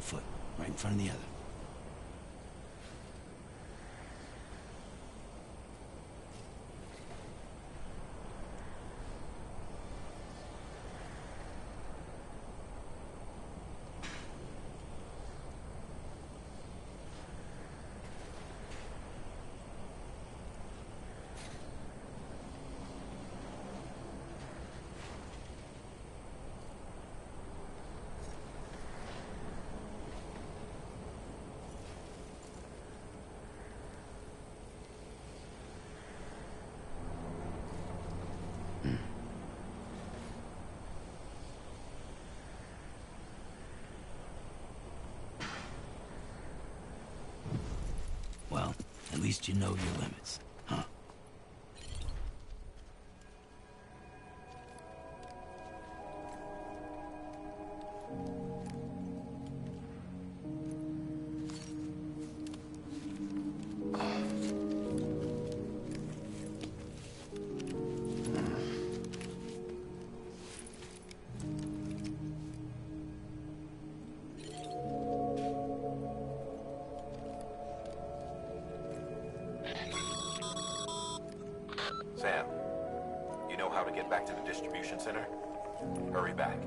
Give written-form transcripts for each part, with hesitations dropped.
one foot, right in front of the other. Well, at least you know your limits, huh? Sam, you know how to get back to the distribution center? Hurry back.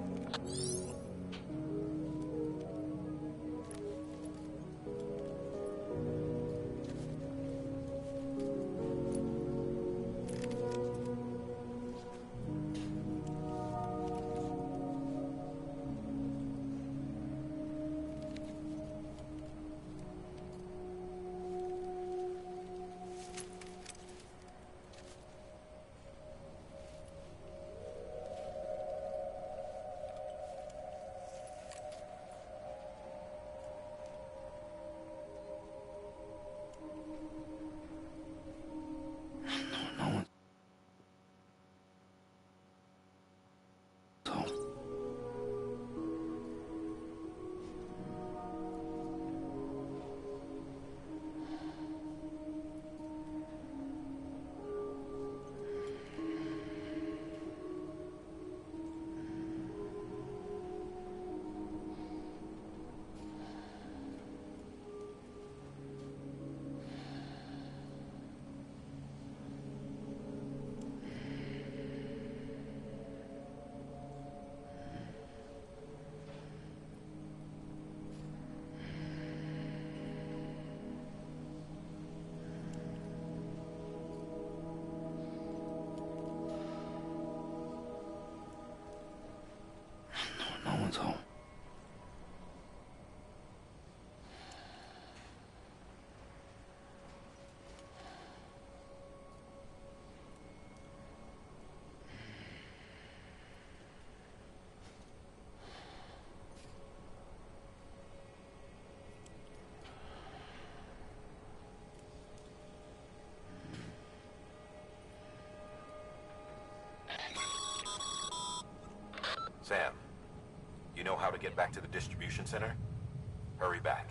No one's home. No one's home. Sam, you know how to get back to the distribution center? Hurry back.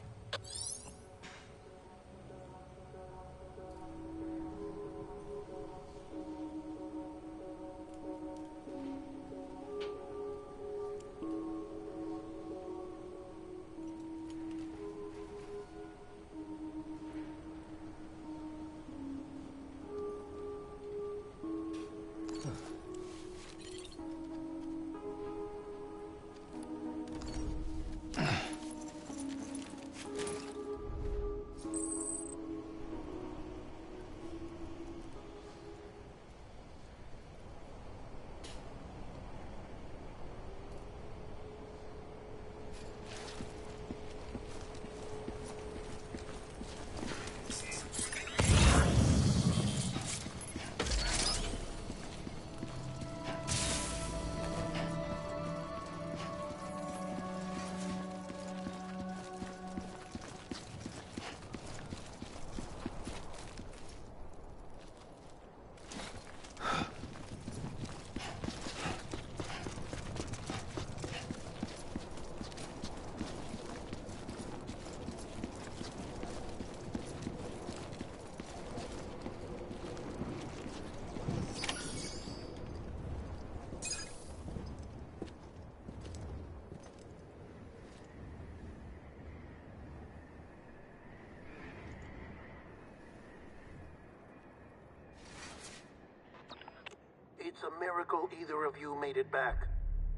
miracle either of you made it back.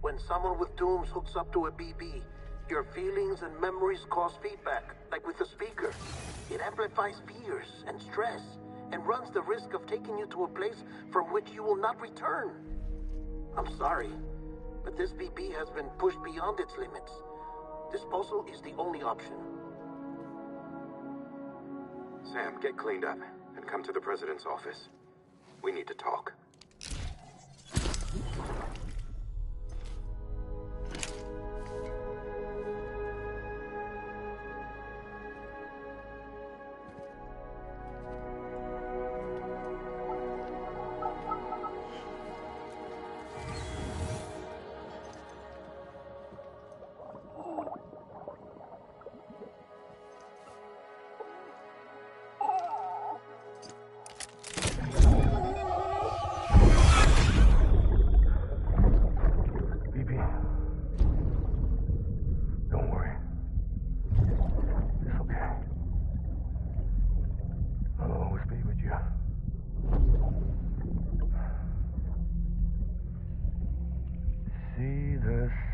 When someone with dooms hooks up to a BB, your feelings and memories cause feedback, like with the speaker. It amplifies fears and stress, and runs the risk of taking you to a place from which you will not return. I'm sorry, but this BB has been pushed beyond its limits. Disposal is the only option. Sam, get cleaned up and come to the president's office. We need to talk.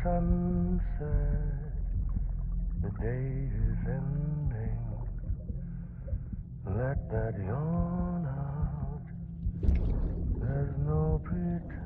Sunset, the day is ending. Let that yawn out. There's no pretending.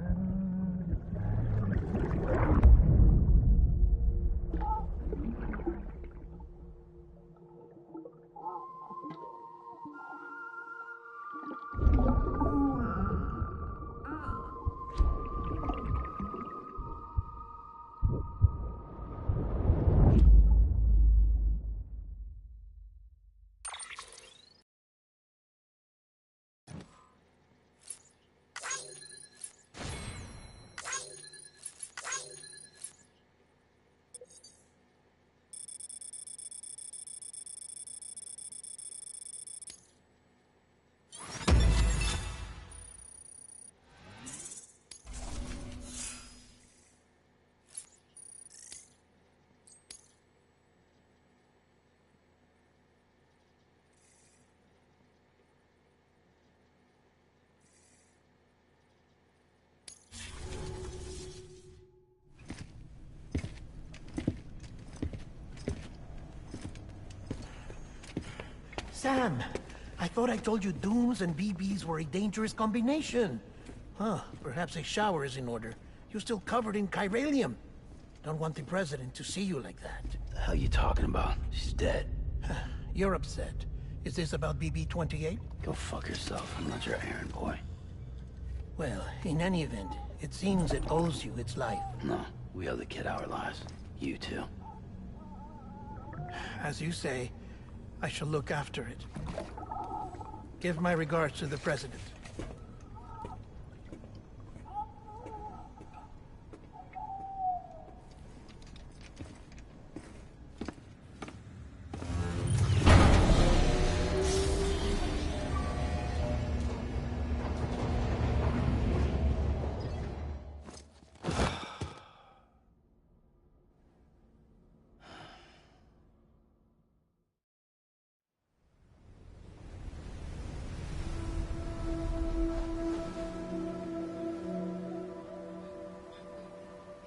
Sam, I thought I told you dooms and BBs were a dangerous combination. Huh, perhaps a shower is in order. You're still covered in chiralium. Don't want the president to see you like that. The hell you talking about? She's dead. You're upset. Is this about BB-28? Go fuck yourself. I'm not your errand boy. Well, in any event, it seems it owes you its life. No, we owe the kid our lives. You too. As you say, I shall look after it. Give my regards to the president.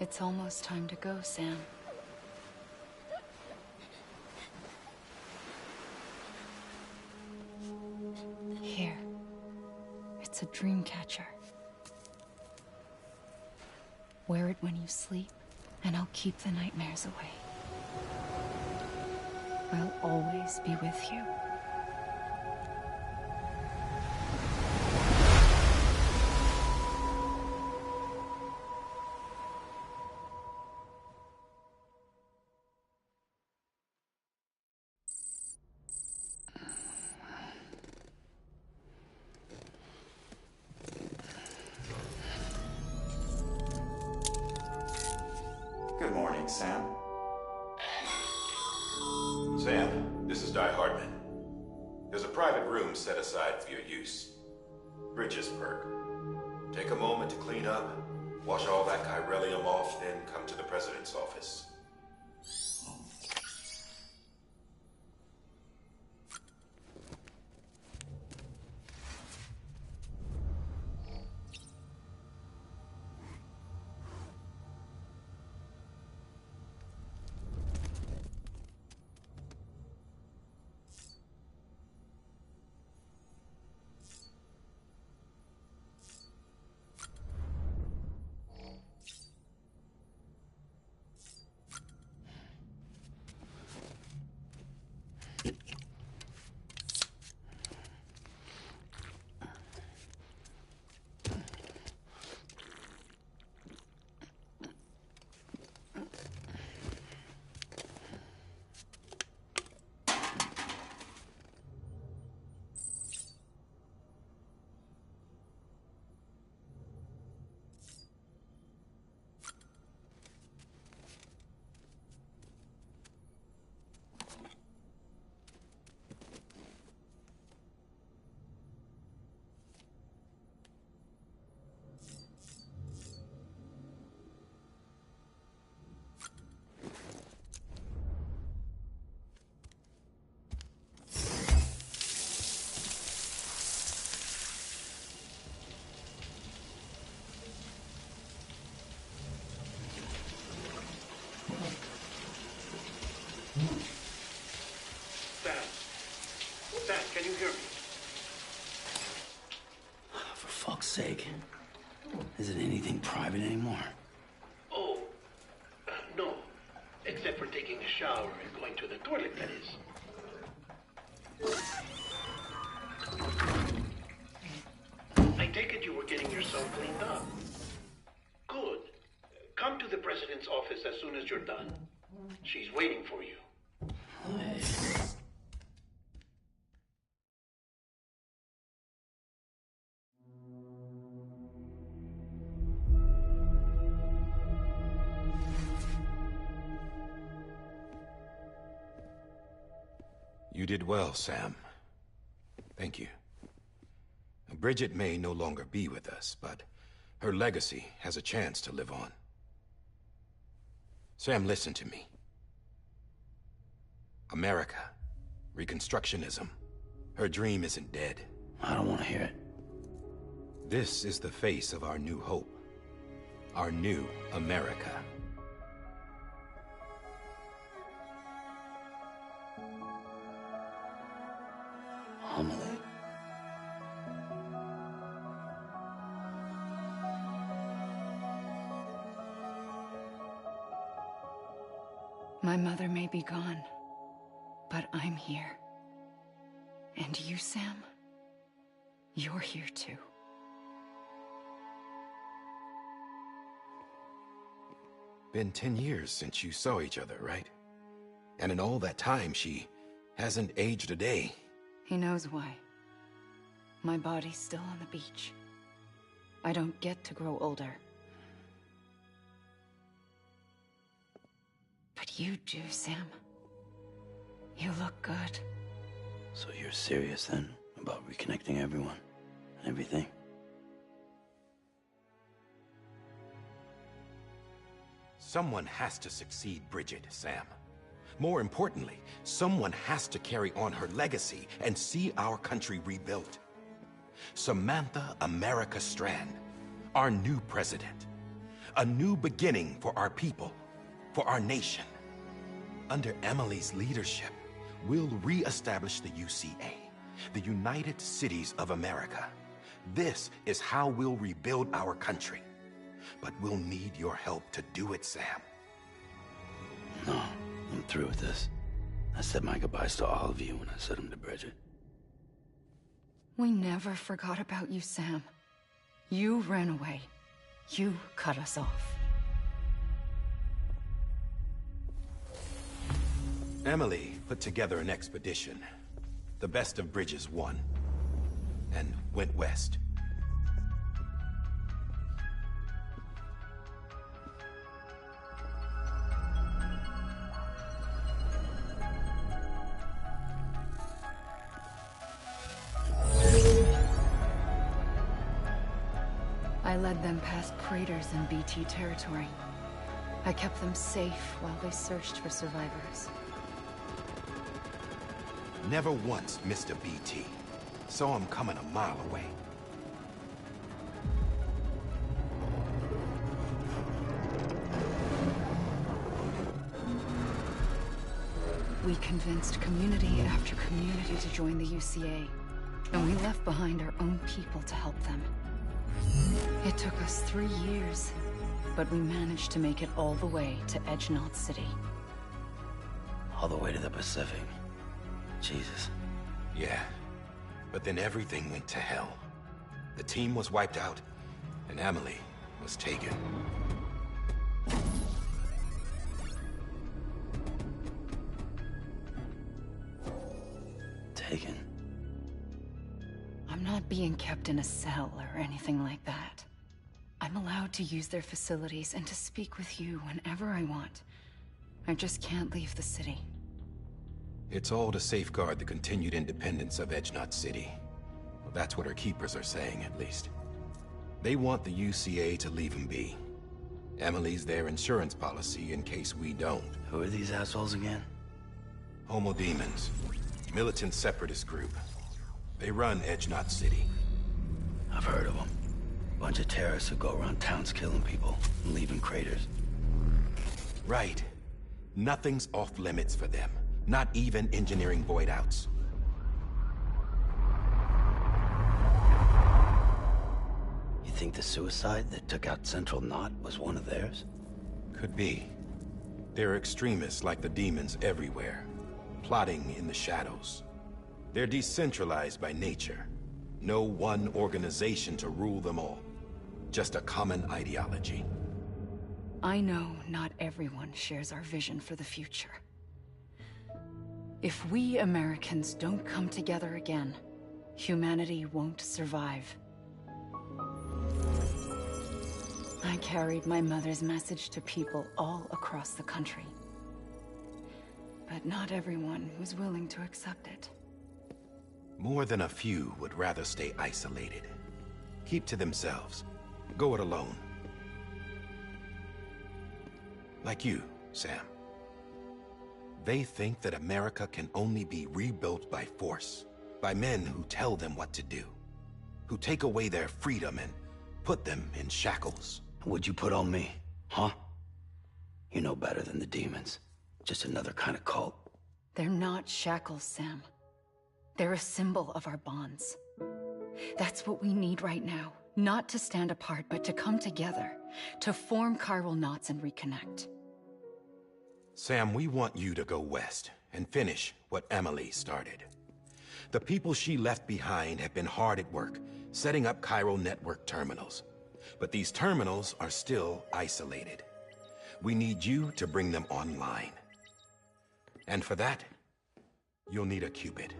It's almost time to go, Sam. Here. It's a dream catcher. Wear it when you sleep, and I'll keep the nightmares away. I'll always be with you. Good morning, Sam. Sam, this is Di Hardman. There's a private room set aside for your use. Bridges perk. Take a moment to clean up, wash all that chiralium off, then come to the president's office. Sam, can you hear me? For fuck's sake. Is it anything private anymore? Oh, no. Except for taking a shower and going to the toilet, that is. I take it you were getting yourself cleaned up. Good. Come to the president's office as soon as you're done. She's waiting for you. You did well, Sam. Thank you. Bridget may no longer be with us, but her legacy has a chance to live on. Sam, listen to me. America, Reconstructionism, her dream isn't dead. I don't want to hear it. This is the face of our new hope. Our new America. Amelie. My mother may be gone, but I'm here. And you, Sam, you're here too. Been 10 years since you saw each other, right? And in all that time, she hasn't aged a day. He knows why. My body's still on the beach. I don't get to grow older. But you do, Sam. You look good. So you're serious then about reconnecting everyone and everything? Someone has to succeed Bridget, Sam. More importantly, someone has to carry on her legacy and see our country rebuilt. Samantha America Strand, our new president. A new beginning for our people, for our nation. Under Emily's leadership, we'll re-establish the UCA, the United Cities of America. This is how we'll rebuild our country. But we'll need your help to do it, Sam. No, I'm through with this. I said my goodbyes to all of you when I said them to Bridget. We never forgot about you, Sam. You ran away. You cut us off. Emily put together an expedition. The best of Bridges won. And went west. I led them past craters in BT territory. I kept them safe while they searched for survivors. Never once missed a BT. Saw him coming a mile away. We convinced community after community to join the UCA, and we left behind our own people to help them. It took us 3 years, but we managed to make it all the way to Edgenot City. All the way to the Pacific. Jesus. Yeah, but then everything went to hell. The team was wiped out, and Emily was taken. Taken? I'm not being kept in a cell or anything like that. I'm allowed to use their facilities and to speak with you whenever I want. I just can't leave the city. It's all to safeguard the continued independence of Edgenot City. Well, that's what our keepers are saying, at least. They want the UCA to leave them be. Emily's their insurance policy in case we don't. Who are these assholes again? Homo Demons. Militant separatist group. They run Edgenot City. I've heard of them. Bunch of terrorists who go around towns killing people and leaving craters. Right. Nothing's off limits for them. Not even engineering void outs. think the suicide that took out Central Knot was one of theirs? Could be. There are extremists like the demons everywhere, plotting in the shadows. They're decentralized by nature. No one organization to rule them all. Just a common ideology. I know not everyone shares our vision for the future. If we Americans don't come together again, humanity won't survive. I carried my mother's message to people all across the country. But not everyone was willing to accept it. More than a few would rather stay isolated. Keep to themselves. Go it alone. Like you, Sam. They think that America can only be rebuilt by force, by men who tell them what to do, who take away their freedom and put them in shackles. What'd you put on me, huh? You know better than the demons. Just another kind of cult. They're not shackles, Sam. They're a symbol of our bonds. That's what we need right now. Not to stand apart, but to come together, to form chiral knots and reconnect. Sam, we want you to go west and finish what Emily started. The people she left behind have been hard at work, setting up chiral network terminals. But these terminals are still isolated. We need you to bring them online. And for that, you'll need a Cupid.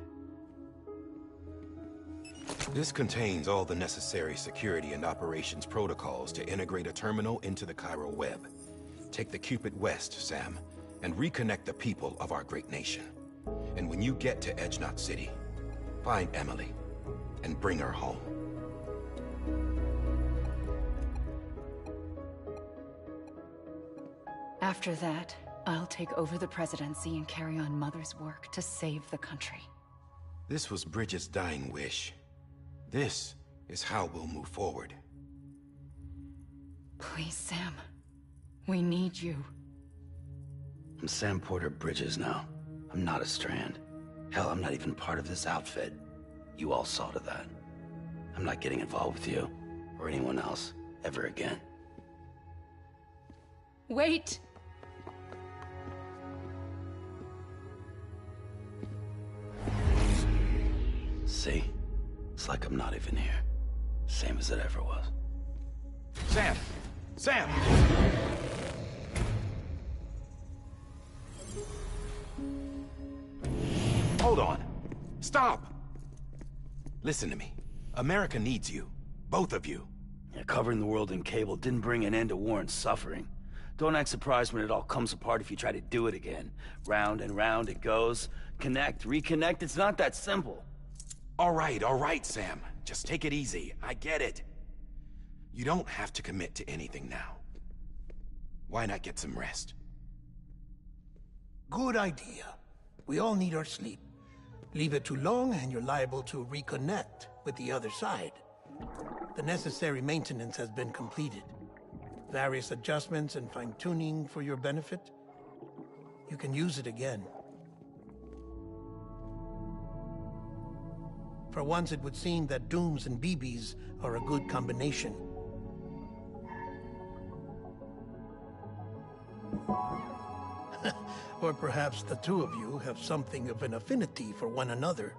This contains all the necessary security and operations protocols to integrate a terminal into the chiral web. Take the Cupid west, Sam, and reconnect the people of our great nation. And when you get to Edge Knot City, find Emily and bring her home. After that, I'll take over the presidency and carry on Mother's work to save the country. This was Bridget's dying wish. This is how we'll move forward. Please, Sam. We need you. I'm Sam Porter Bridges now. I'm not a Strand. Hell, I'm not even part of this outfit. You all saw to that. I'm not getting involved with you, or anyone else, ever again. Wait! See? It's like I'm not even here. Same as it ever was. Sam! Sam! Hold on. Stop! Listen to me. America needs you. Both of you. Yeah, covering the world in cable didn't bring an end to war and suffering. Don't act surprised when it all comes apart if you try to do it again. Round and round it goes. Connect, reconnect, it's not that simple. All right, Sam. Just take it easy. I get it. You don't have to commit to anything now. Why not get some rest? Good idea. We all need our sleep. Leave it too long and you're liable to reconnect with the other side. The necessary maintenance has been completed. Various adjustments and fine-tuning for your benefit. You can use it again. For once, it would seem that Dooms and BBs are a good combination. Or perhaps the two of you have something of an affinity for one another.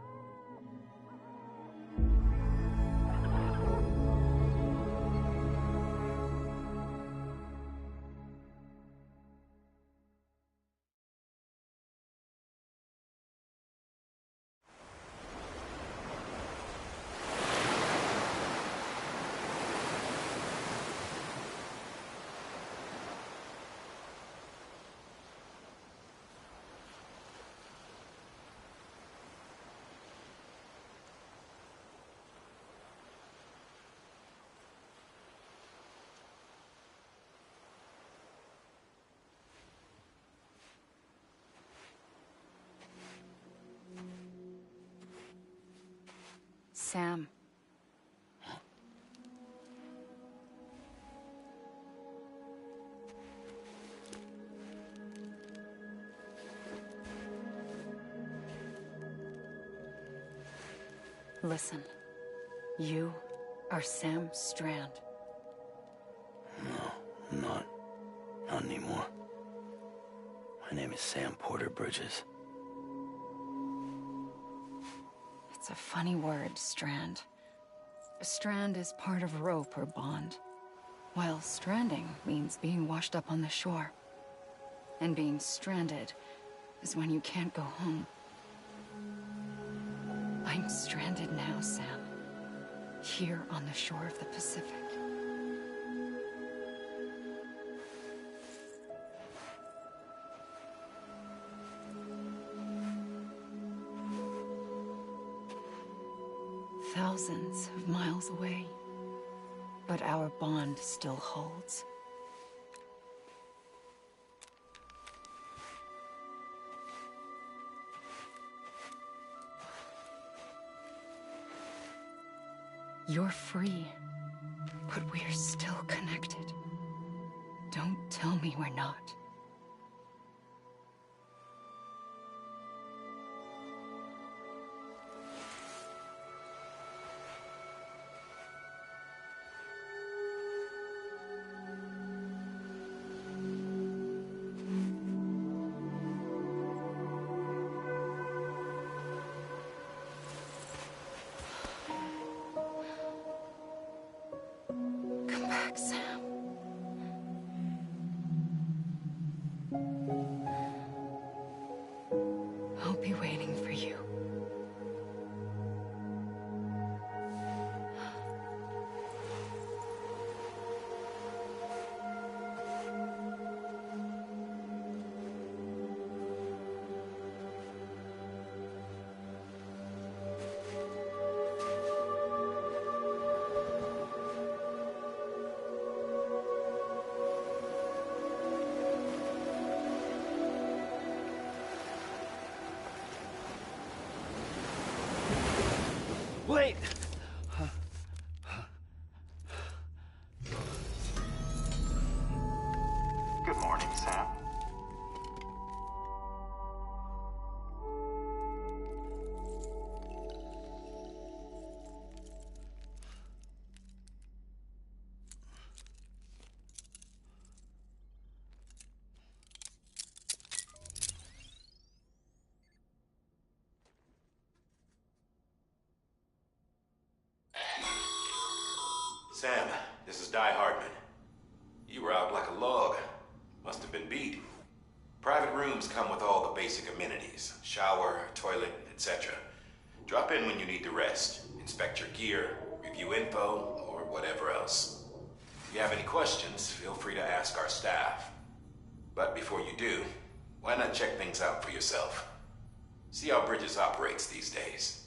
Sam. Listen. You are Sam Strand. I'm not. Not anymore. My name is Sam Porter Bridges. It's a funny word, strand. A strand is part of rope or bond, while stranding means being washed up on the shore. And being stranded is when you can't go home. I'm stranded now, Sam. Here on the shore of the Pacific. Thousands of miles away, but our bond still holds. You're free, but we're still connected. Don't tell me we're not. Come back, Sam. I'll be waiting for you. Wait! Good morning, Sam. Sam, this is Die Hardman. You were out like a log. Must have been beat. Private rooms come with all the basic amenities. Shower, toilet, etc. Drop in when you need to rest. Inspect your gear, review info, or whatever else. If you have any questions, feel free to ask our staff. But before you do, why not check things out for yourself? See how Bridges operates these days.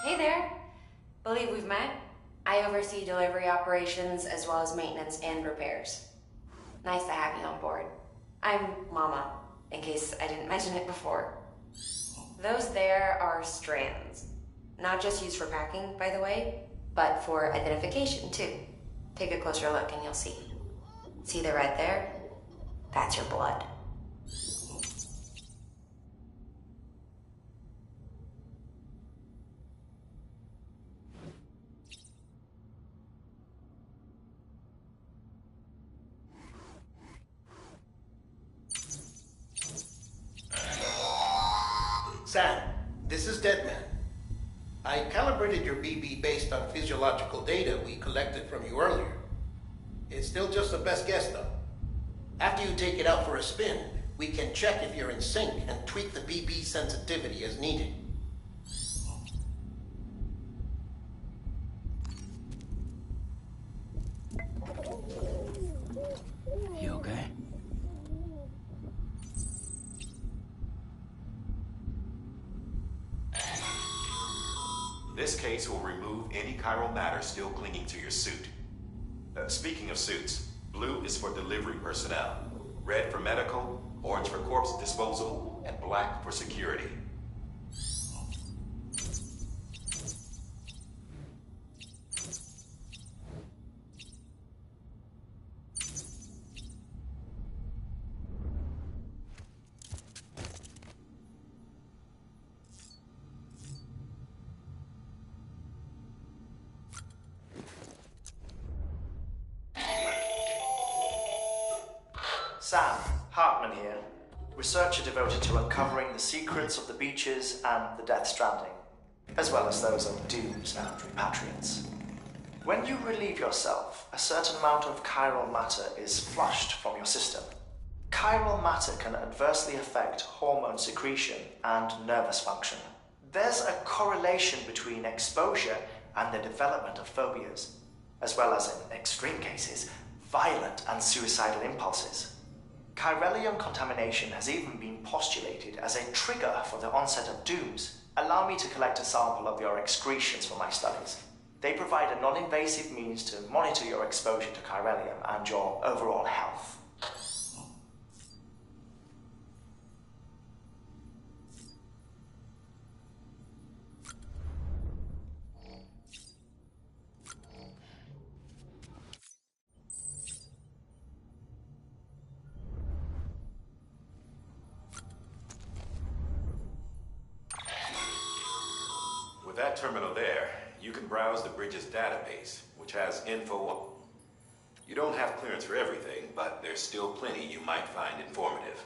Hey there. Believe we've met. I oversee delivery operations as well as maintenance and repairs. Nice to have you on board. I'm Mama, in case I didn't mention it before. Those there are strands. Not just used for packing, by the way, but for identification too. Take a closer look and you'll see. See the red there? That's your blood. Sam, this is Deadman. I calibrated your BB based on physiological data we collected from you earlier. It's still just a best guess, though. After you take it out for a spin, we can check if you're in sync and tweak the BB sensitivity as needed. You okay? This case will remove any chiral matter still clinging to your suit. Speaking of suits, blue is for delivery personnel, red for medical, orange for corpse disposal, and black for security. Sam, Hartman here, researcher devoted to uncovering the secrets of the beaches and the death stranding, as well as those of dooms and repatriates. When you relieve yourself, a certain amount of chiral matter is flushed from your system. Chiral matter can adversely affect hormone secretion and nervous function. There's a correlation between exposure and the development of phobias, as well as, in extreme cases, violent and suicidal impulses. Chiralium contamination has even been postulated as a trigger for the onset of dooms. Allow me to collect a sample of your excretions for my studies. They provide a non-invasive means to monitor your exposure to chiralium and your overall health. With that terminal there, you can browse the bridge's database, which has info on... You don't have clearance for everything, but there's still plenty you might find informative.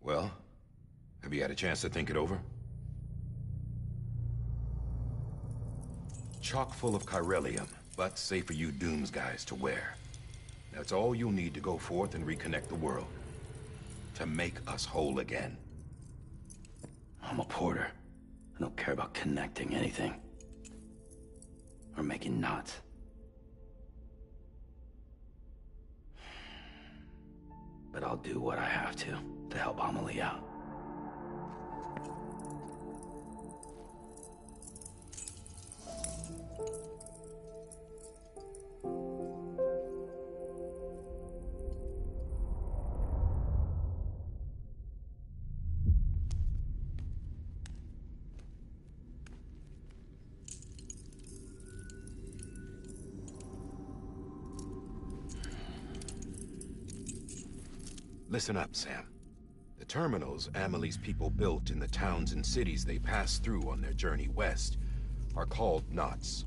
Well, have you had a chance to think it over? Chock full of chiralium, but safe for you Dooms guys to wear. That's all you'll need to go forth and reconnect the world. To make us whole again. I'm a porter. I don't care about connecting anything. Or making knots. But I'll do what I have to help Amelie out. Listen up, Sam. The terminals Amelie's people built in the towns and cities they passed through on their journey west are called knots.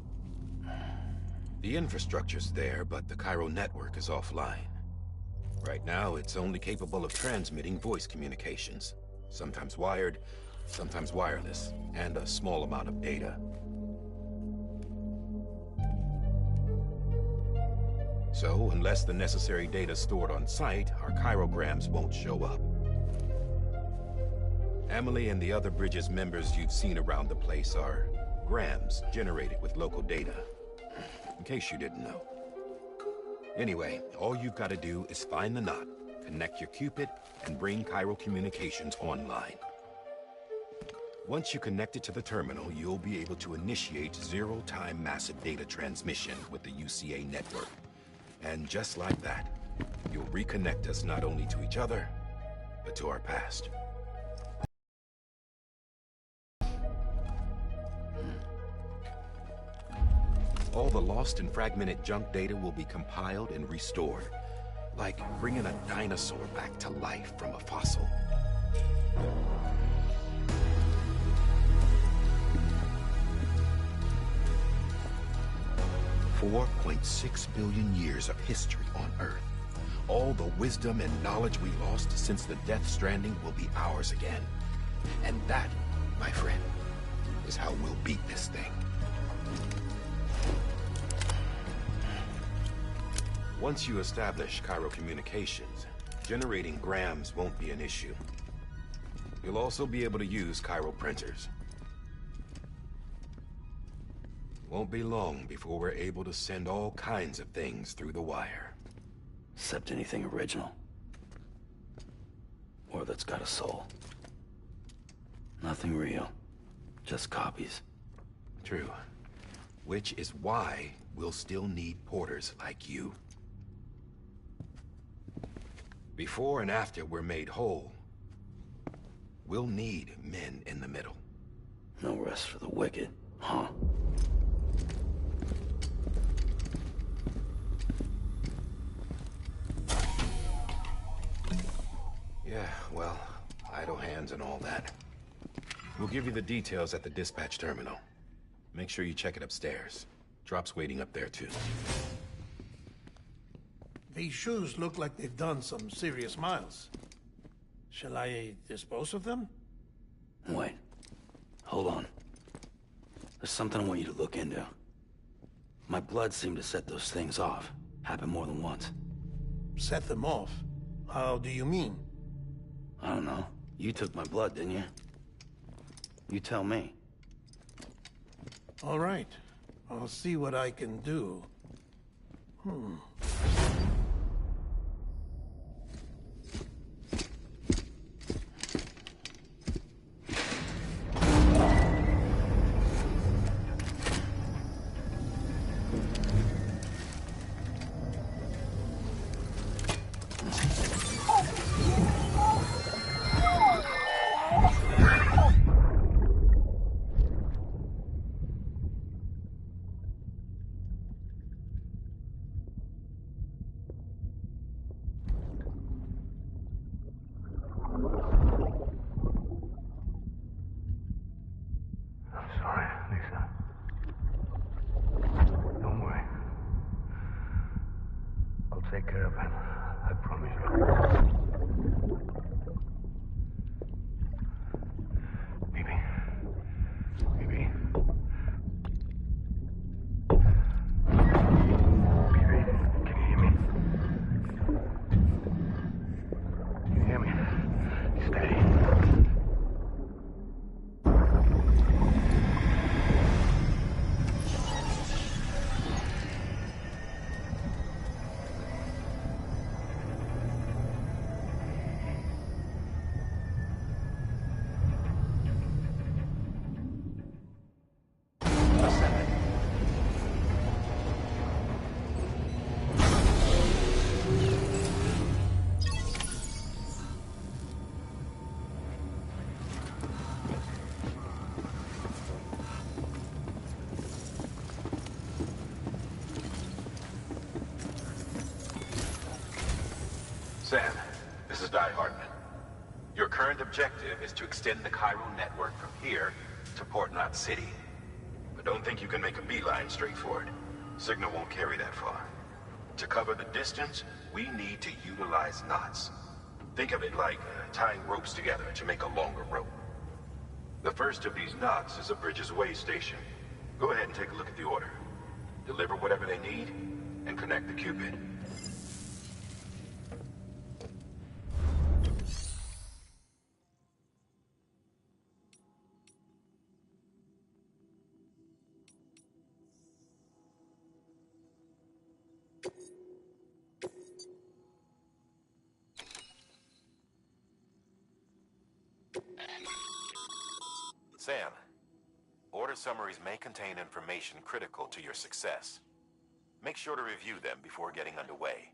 The infrastructure's there, but the Cairo network is offline. Right now, it's only capable of transmitting voice communications. Sometimes wired, sometimes wireless, and a small amount of data. So, unless the necessary data's stored on site, our chirograms won't show up. Amelie and the other Bridges members you've seen around the place are grams generated with local data. In case you didn't know. Anyway, all you've got to do is find the knot, connect your Cupid, and bring Cairo communications online. Once you connect it to the terminal, you'll be able to initiate zero-time massive data transmission with the UCA network. And just like that, you'll reconnect us not only to each other, but to our past. All the lost and fragmented junk data will be compiled and restored, like bringing a dinosaur back to life from a fossil. 4.6 billion years of history on Earth. All the wisdom and knowledge we lost since the death stranding will be ours again. And that, my friend, is how we'll beat this thing. Once you establish Cairo communications, generating grams won't be an issue. You'll also be able to use Cairo printers. Won't be long before we're able to send all kinds of things through the wire. Except anything original. Or that's got a soul. Nothing real. Just copies. True. Which is why we'll still need porters like you. Before and after we're made whole, We'll need men in the middle. No rest for the wicked, huh? Yeah, well, idle hands and all that. We'll give you the details at the dispatch terminal. Make sure you check it upstairs. Drop's waiting up there, too. These shoes look like they've done some serious miles. Shall I dispose of them? Wait. Hold on. There's something I want you to look into. My blood seemed to set those things off. Happened more than once. Set them off? How do you mean? I don't know. You took my blood, didn't you? You tell me. All right. I'll see what I can do. I'm sorry, Lisa. Don't worry. I'll take care of it. I promise you. Baby. Baby. Baby, can you hear me? Can you hear me? Steady. Sam, this is Di Hartman. Your current objective is to extend the Cairo network from here to Port Knot City. But don't think you can make a beeline straight for it. Signal won't carry that far. To cover the distance, we need to utilize knots. Think of it like tying ropes together to make a longer rope. The first of these knots is a Bridges Way station. Go ahead and take a look at the order. Deliver whatever they need, and connect the Cupid. Sam, order summaries may contain information critical to your success. Make sure to review them before getting underway.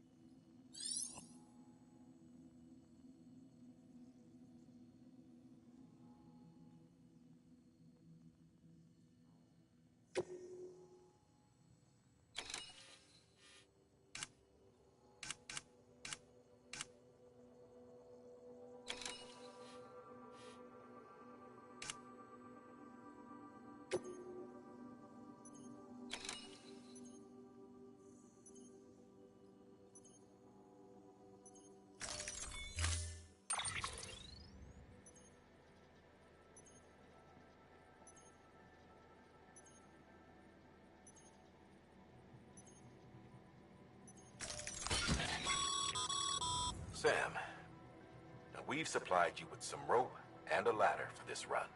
Sam, now we've supplied you with some rope and a ladder for this run.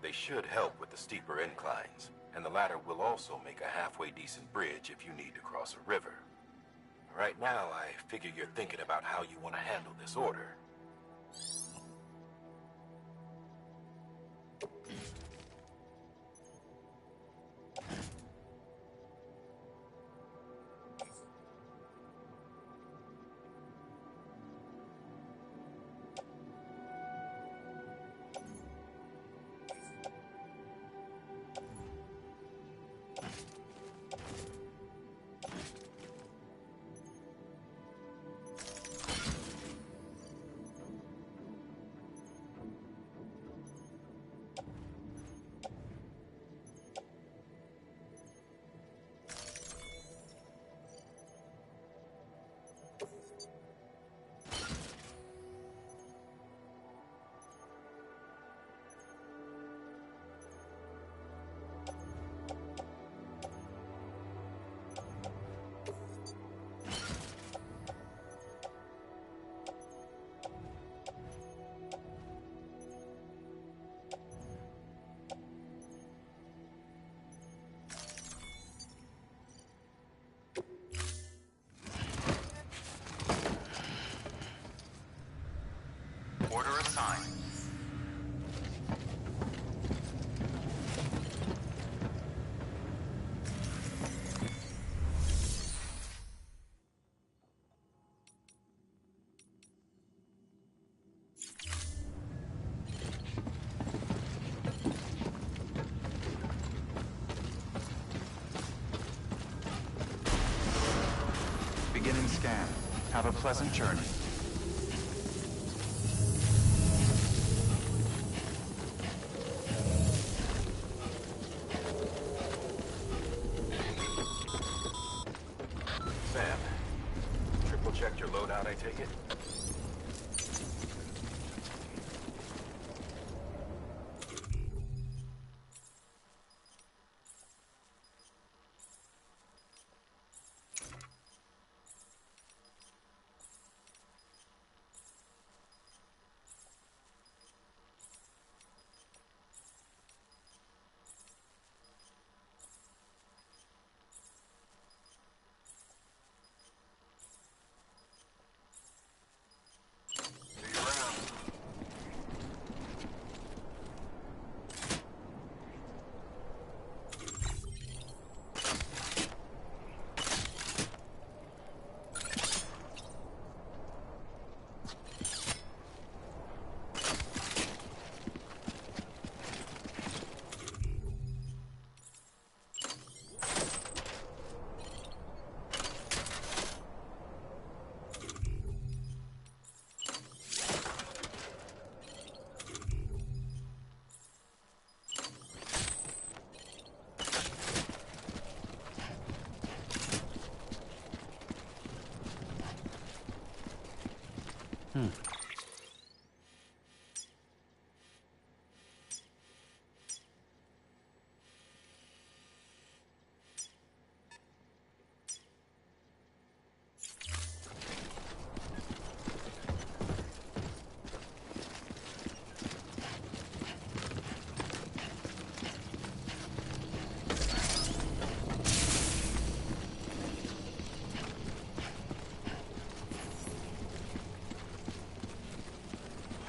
They should help with the steeper inclines, and the ladder will also make a halfway decent bridge if you need to cross a river. Right now, I figure you're thinking about how you want to handle this order. scan. Have a pleasant journey. Sam, triple checked your loadout, I take it?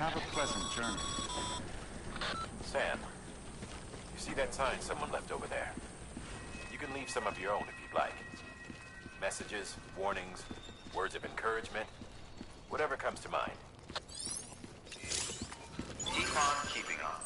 Have a pleasant journey. Sam, you see that sign someone left over there? You can leave some of your own if you'd like. Messages, warnings, words of encouragement, whatever comes to mind. Keep on keeping on.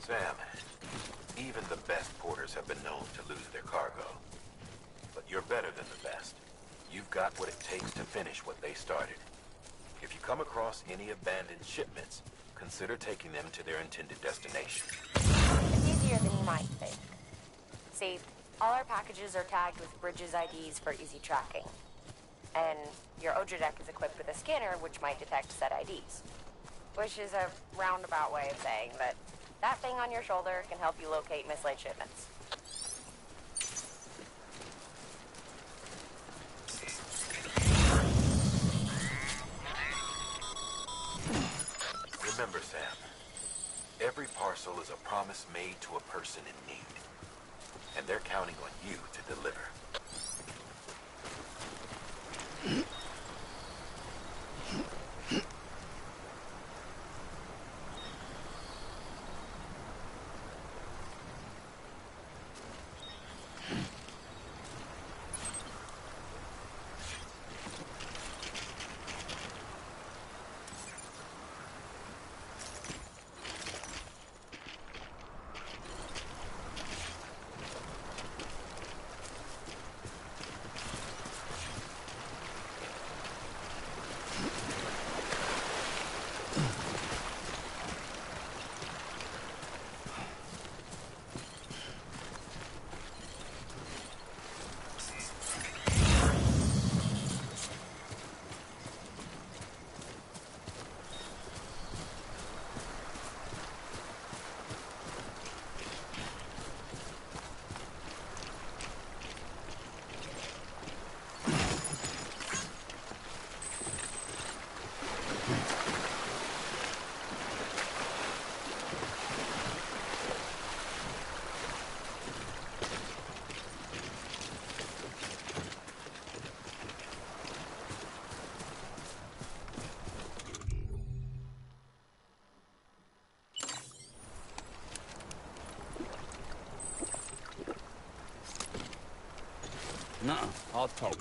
Sam, even the best porters have been known to lose their cargo. But you're better than the best. You've got what it takes to finish what they started. If you come across any abandoned shipments, consider taking them to their intended destination. It's easier than you might think. See, all our packages are tagged with Bridges IDs for easy tracking. And your Odra deck is equipped with a scanner which might detect said IDs. Which is a roundabout way of saying that that thing on your shoulder can help you locate mislaid shipments. Remember, Sam, every parcel is a promise made to a person in need. And they're counting on you to deliver. Nuh-uh. I'll talk.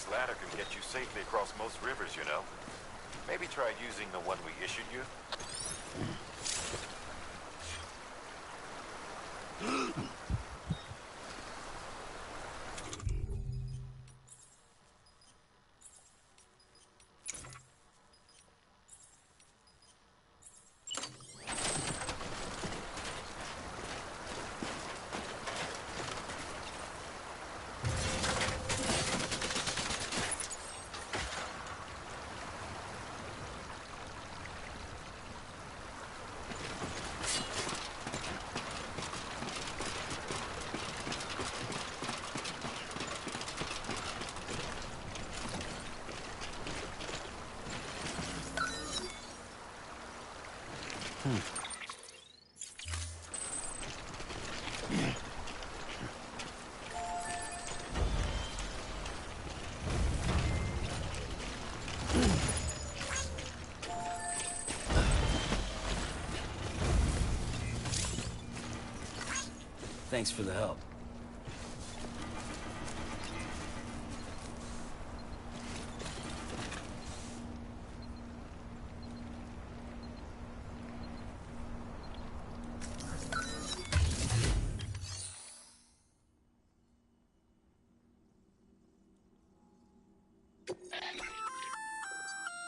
This ladder can get you safely across most rivers, you know. Maybe try using the one we issued you. Thanks for the help.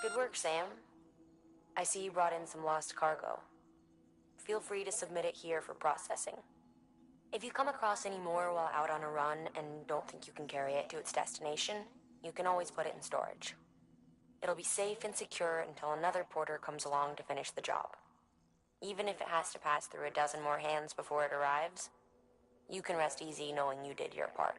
Good work, Sam. I see you brought in some lost cargo. Feel free to submit it here for processing. If you come across any more while out on a run and don't think you can carry it to its destination, you can always put it in storage. It'll be safe and secure until another porter comes along to finish the job. Even if it has to pass through a dozen more hands before it arrives, you can rest easy knowing you did your part.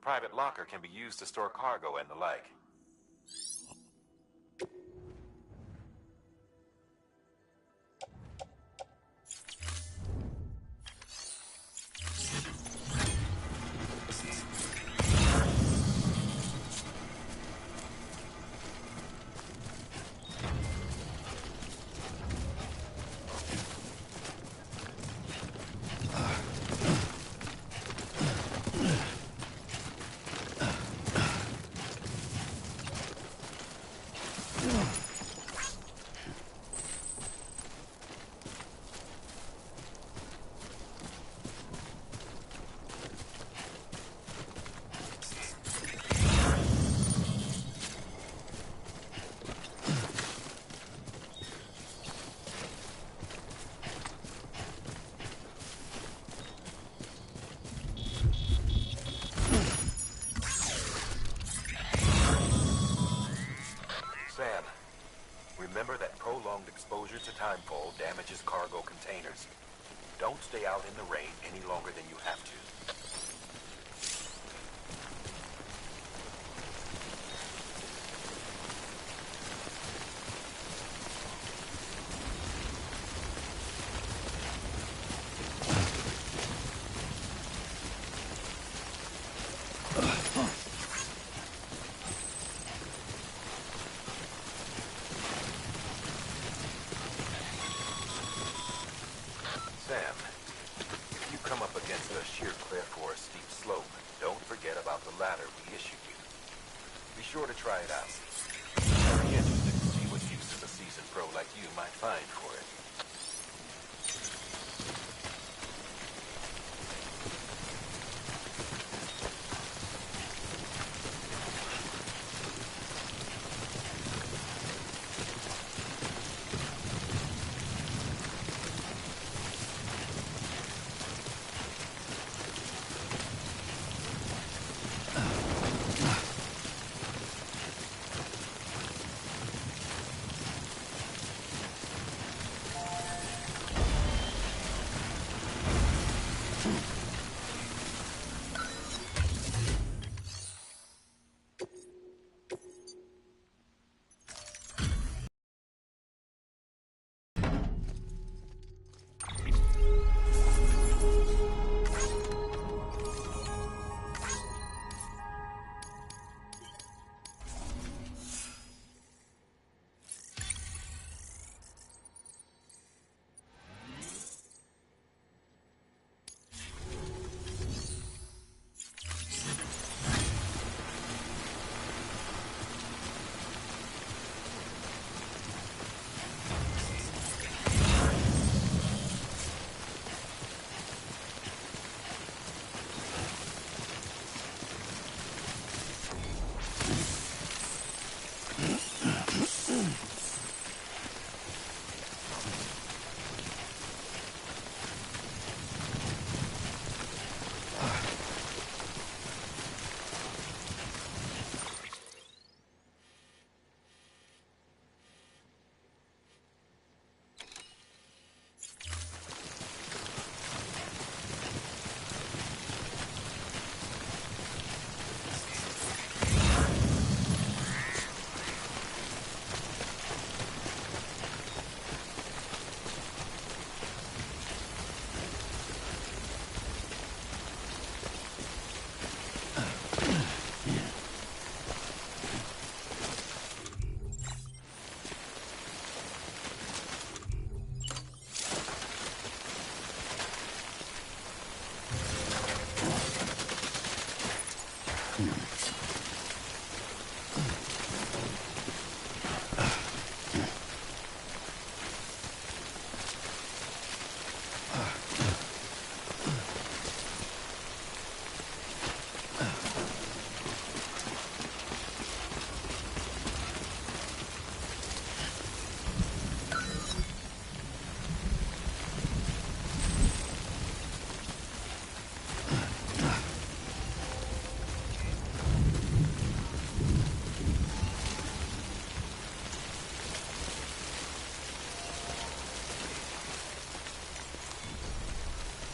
private locker can be used to store cargo and the like. Sam, remember that prolonged exposure to timefall damages cargo containers. Don't stay out in the rain any longer than you have to. Sam, if you come up against a sheer cliff or a steep slope, don't forget about the ladder we issued you. Be sure to try it out. I'd be interested to see what use a seasoned pro like you might find for it.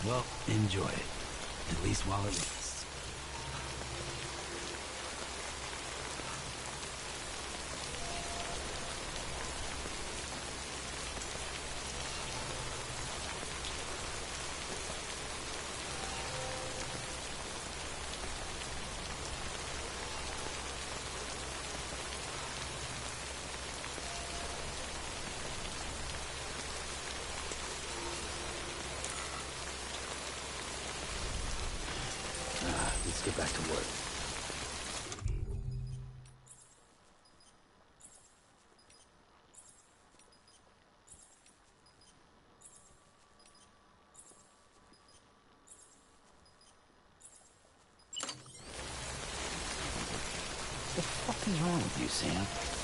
Well, enjoy it. At least while it lasts. get back to work. What the fuck is wrong with you, Sam?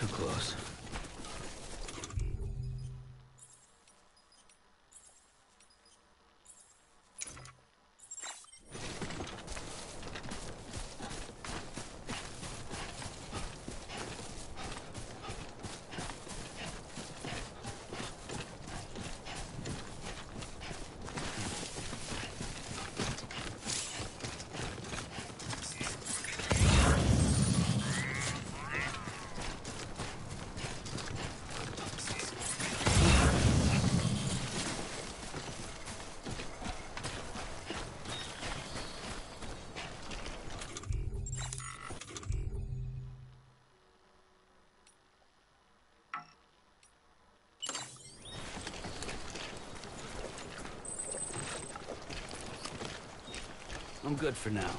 Too close. I'm good for now.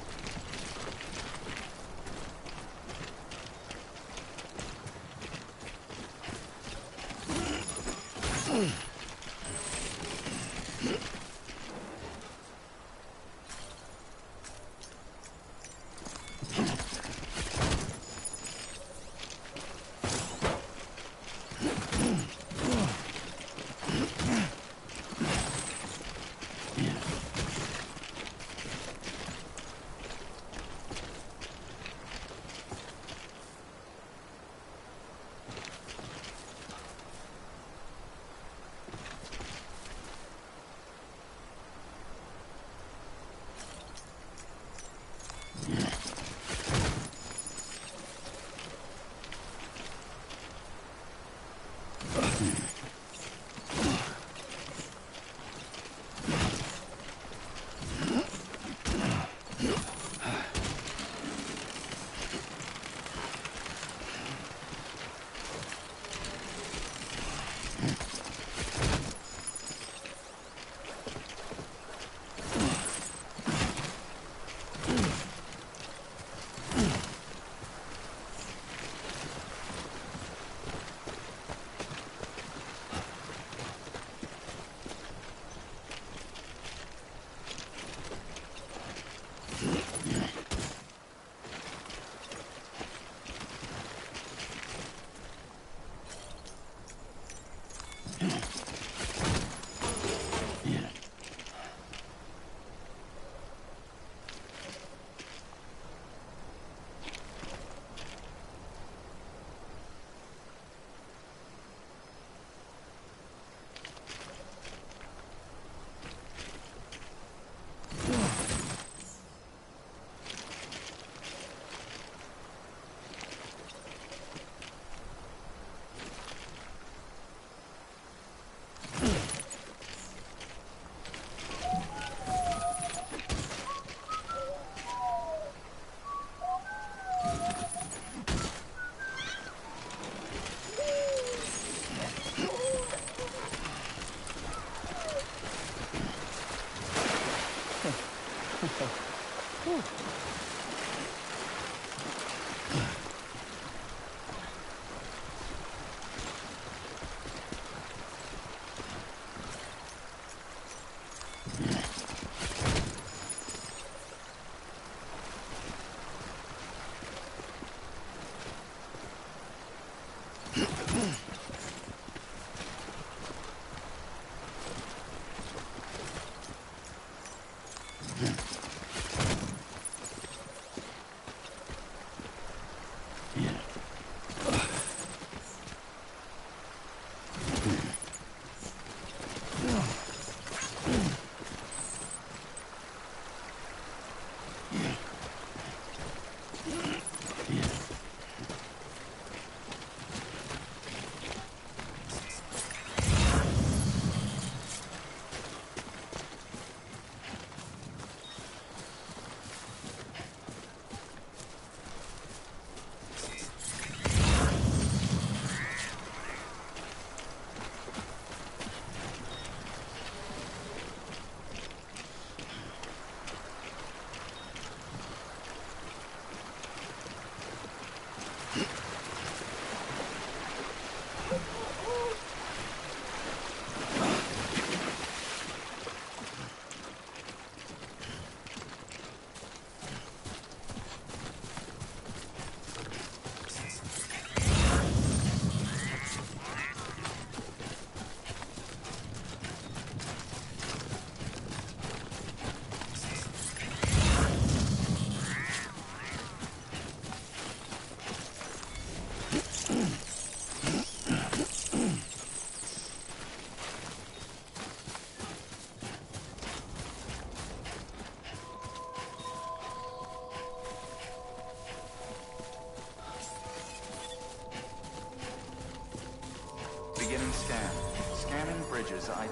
Scan. Scanning Bridges ID.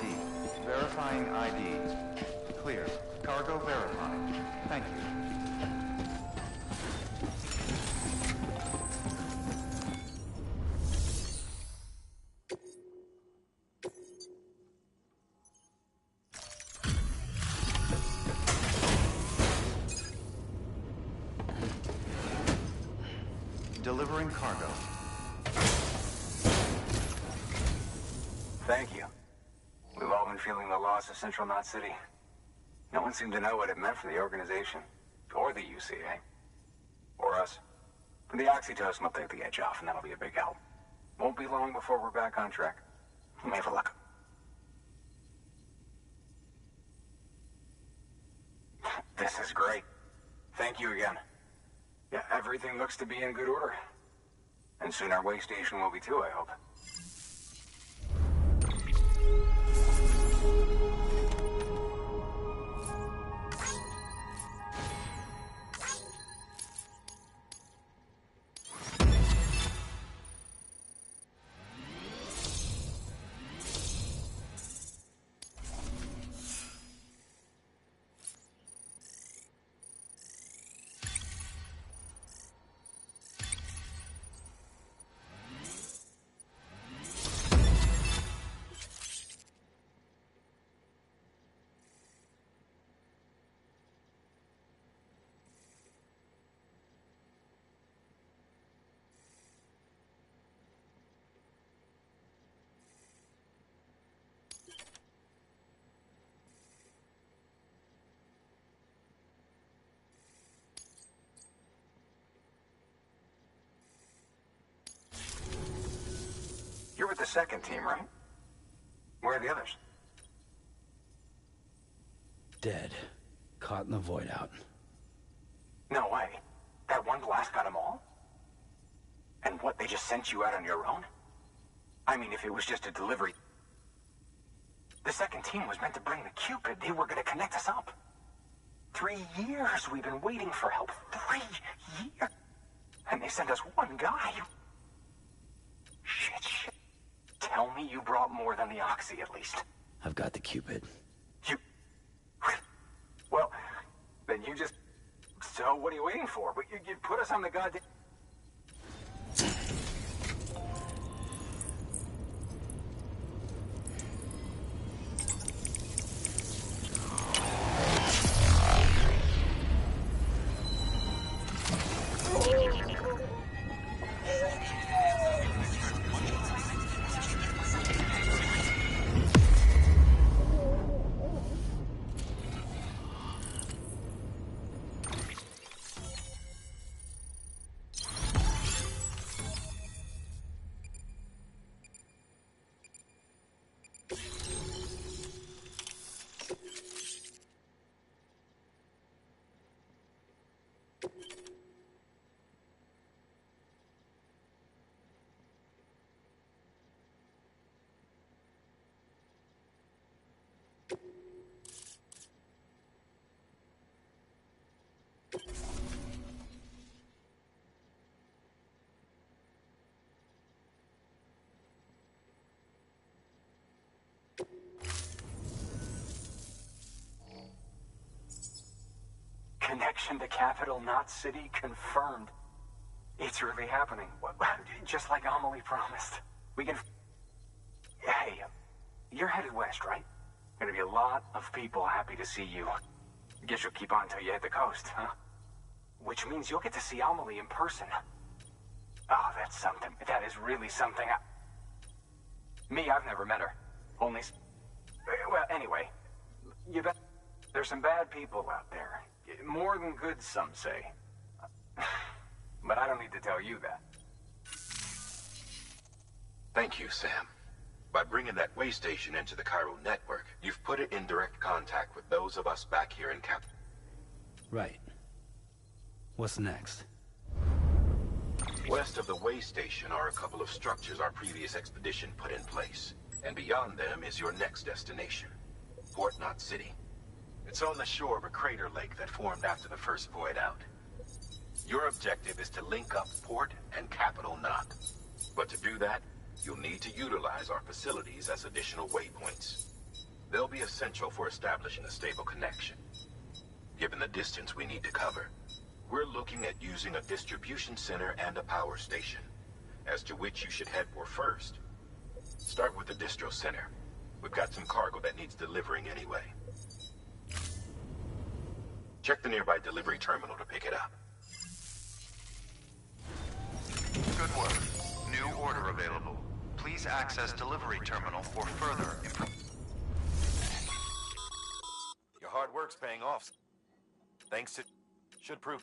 Verifying ID. Clear. Cargo verified. Thank you. Delivering cargo. Thank you. We've all been feeling the loss of Central Knot City. No one seemed to know what it meant for the organization, or the UCA, or us. The oxytocin will take the edge off, and that'll be a big help. Won't be long before we're back on track. We may have a luck. This is great. Thank you again. Yeah, everything looks to be in good order. And soon our way station will be too, I hope. You're with the second team, right? Where are the others? Dead. Caught in the void out. No way. That one blast got them all? And what, they just sent you out on your own? I mean, if it was just a delivery... The second team was meant to bring the Cupid. They were gonna connect us up. 3 years we've been waiting for help. 3 years. And they sent us one guy. Shit. Tell me you brought more than the Oxy, at least. I've got the Cupid. You... Well, then you just... So what are you waiting for? But you put us on the goddamn... Connection to Capital Knot City confirmed. It's really happening. Just like Amelie promised. We can... Hey, you're headed west, right? Gonna be a lot of people happy to see you. Guess you'll keep on until you hit the coast, huh? Which means you'll get to see Amelie in person. Oh, that's something. That is really something. Me, I've never met her. Only... Well, anyway. You bet... There's some bad people out there. More than good, some say. But I don't need to tell you that. Thank you, Sam. By bringing that way station into the Cairo network, you've put it in direct contact with those of us back here in Cap... Right. What's next? West of the way station are a couple of structures our previous expedition put in place. And beyond them is your next destination, Port Knot City. It's on the shore of a crater lake that formed after the first void out. Your objective is to link up Port and Capital Knot. But to do that, You'll need to utilize our facilities as additional waypoints. They'll be essential for establishing a stable connection. Given the distance we need to cover, we're looking at using a distribution center and a power station, as to which you should head for first. Start with the distro center. We've got some cargo that needs delivering anyway. Check the nearby delivery terminal to pick it up. Good work. New order available. Please access delivery terminal for further improvement. Your hard work's paying off. Thanks to... should prove...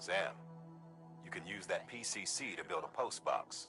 Sam, you can use that PCC to build a post box.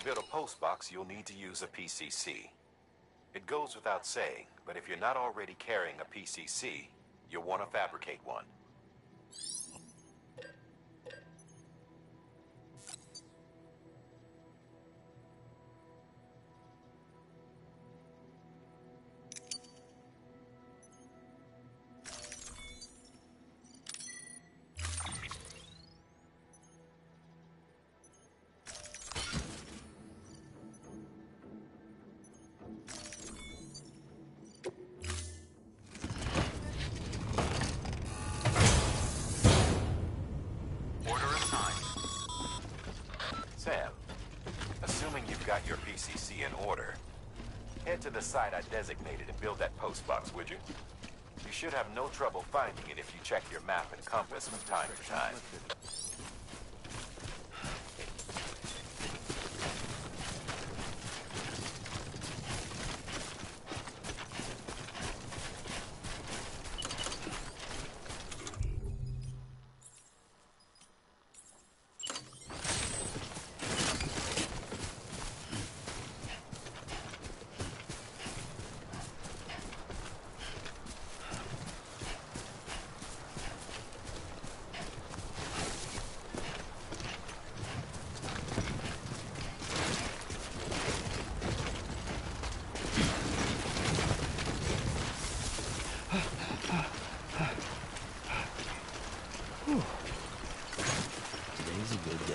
build a post box, you'll need to use a PCC. It goes without saying, but if you're not already carrying a PCC, you'll want to fabricate one. Sam, assuming you've got your PCC in order, head to the site I designated and build that post box, would you? You should have no trouble finding it if you check your map and compass from time to time. Today's a good day.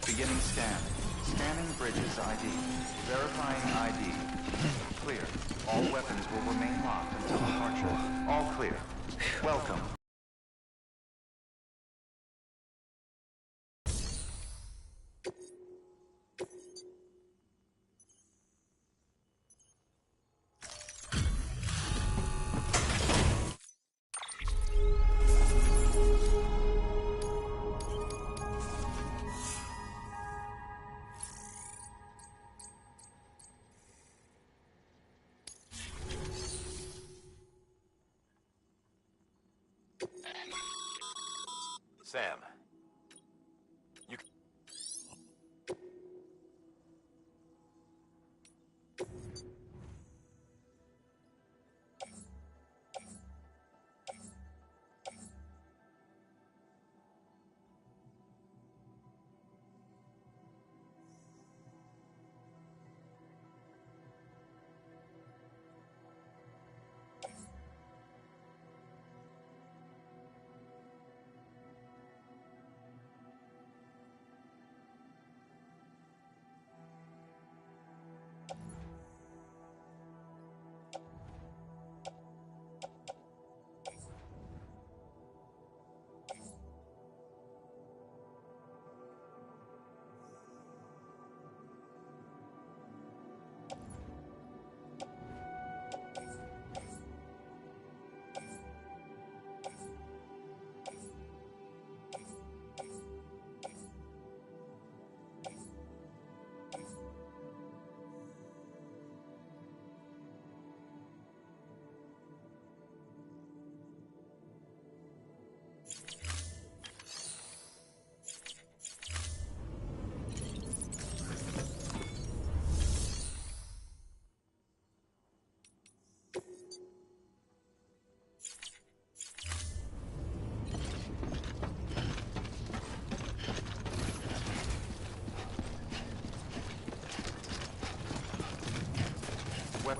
Beginning scan. Scanning bridges ID. Verifying ID. Clear. All weapons will remain locked until departure. All clear. Welcome. Sam, you...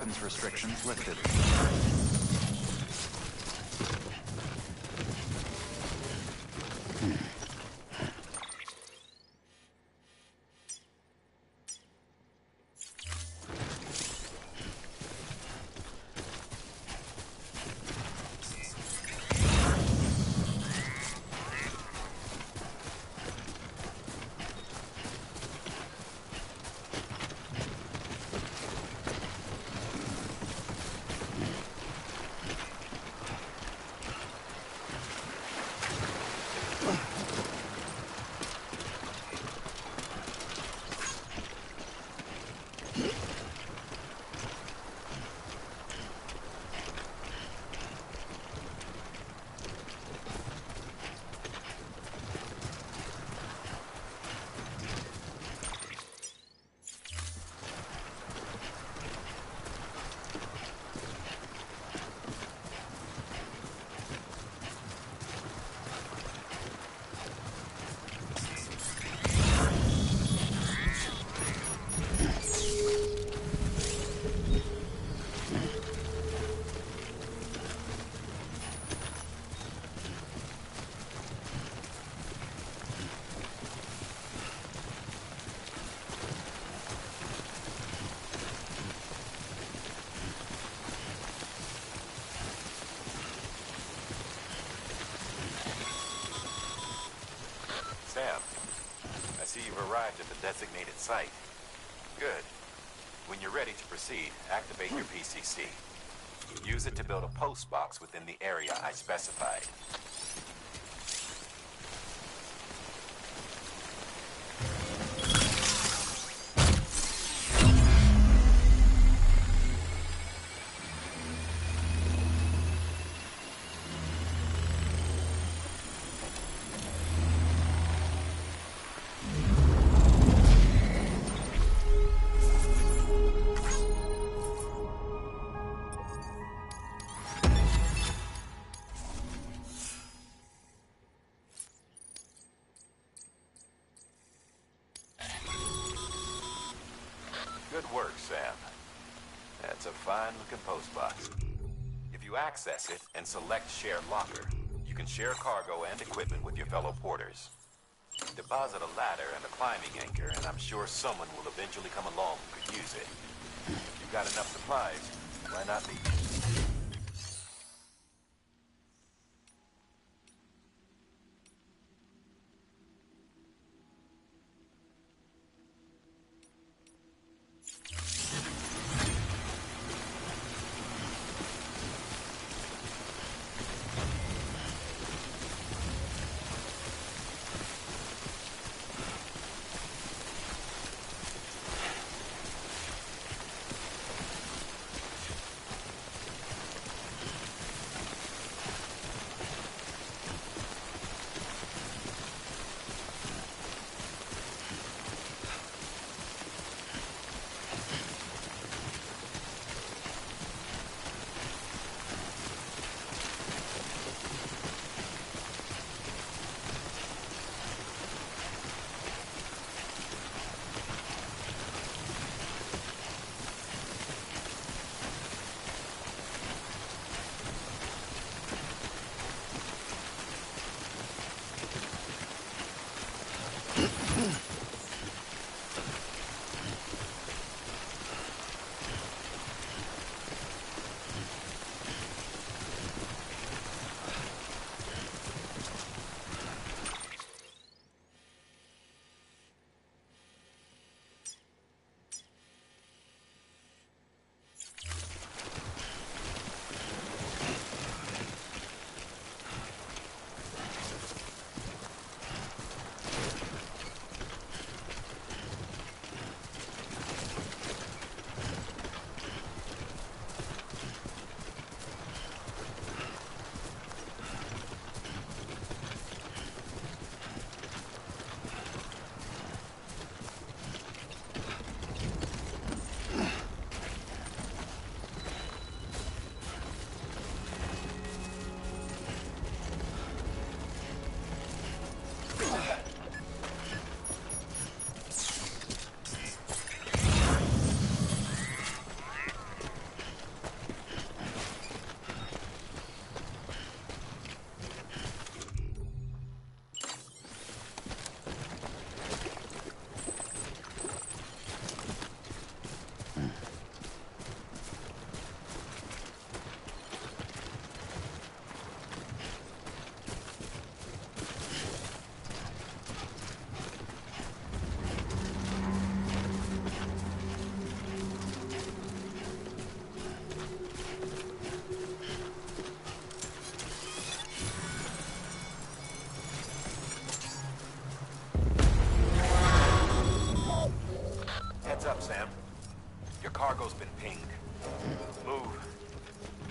weapons restrictions lifted. Sam, I see you've arrived at the designated site. Good. When you're ready to proceed, activate your PCC. Use it to build a post box within the area I specified. Good work, Sam. That's a fine-looking post box. If you access it and select Share Locker, you can share cargo and equipment with your fellow porters. Deposit a ladder and a climbing anchor, and I'm sure someone will eventually come along who could use it. If you've got enough supplies, why not leave?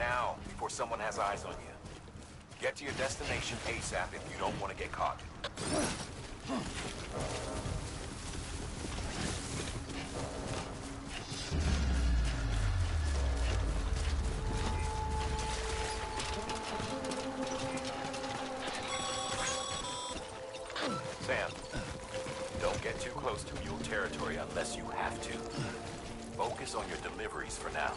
Now, before someone has eyes on you. Get to your destination ASAP if you don't want to get caught. Sam, don't get too close to mule territory unless you have to. Focus on your deliveries for now.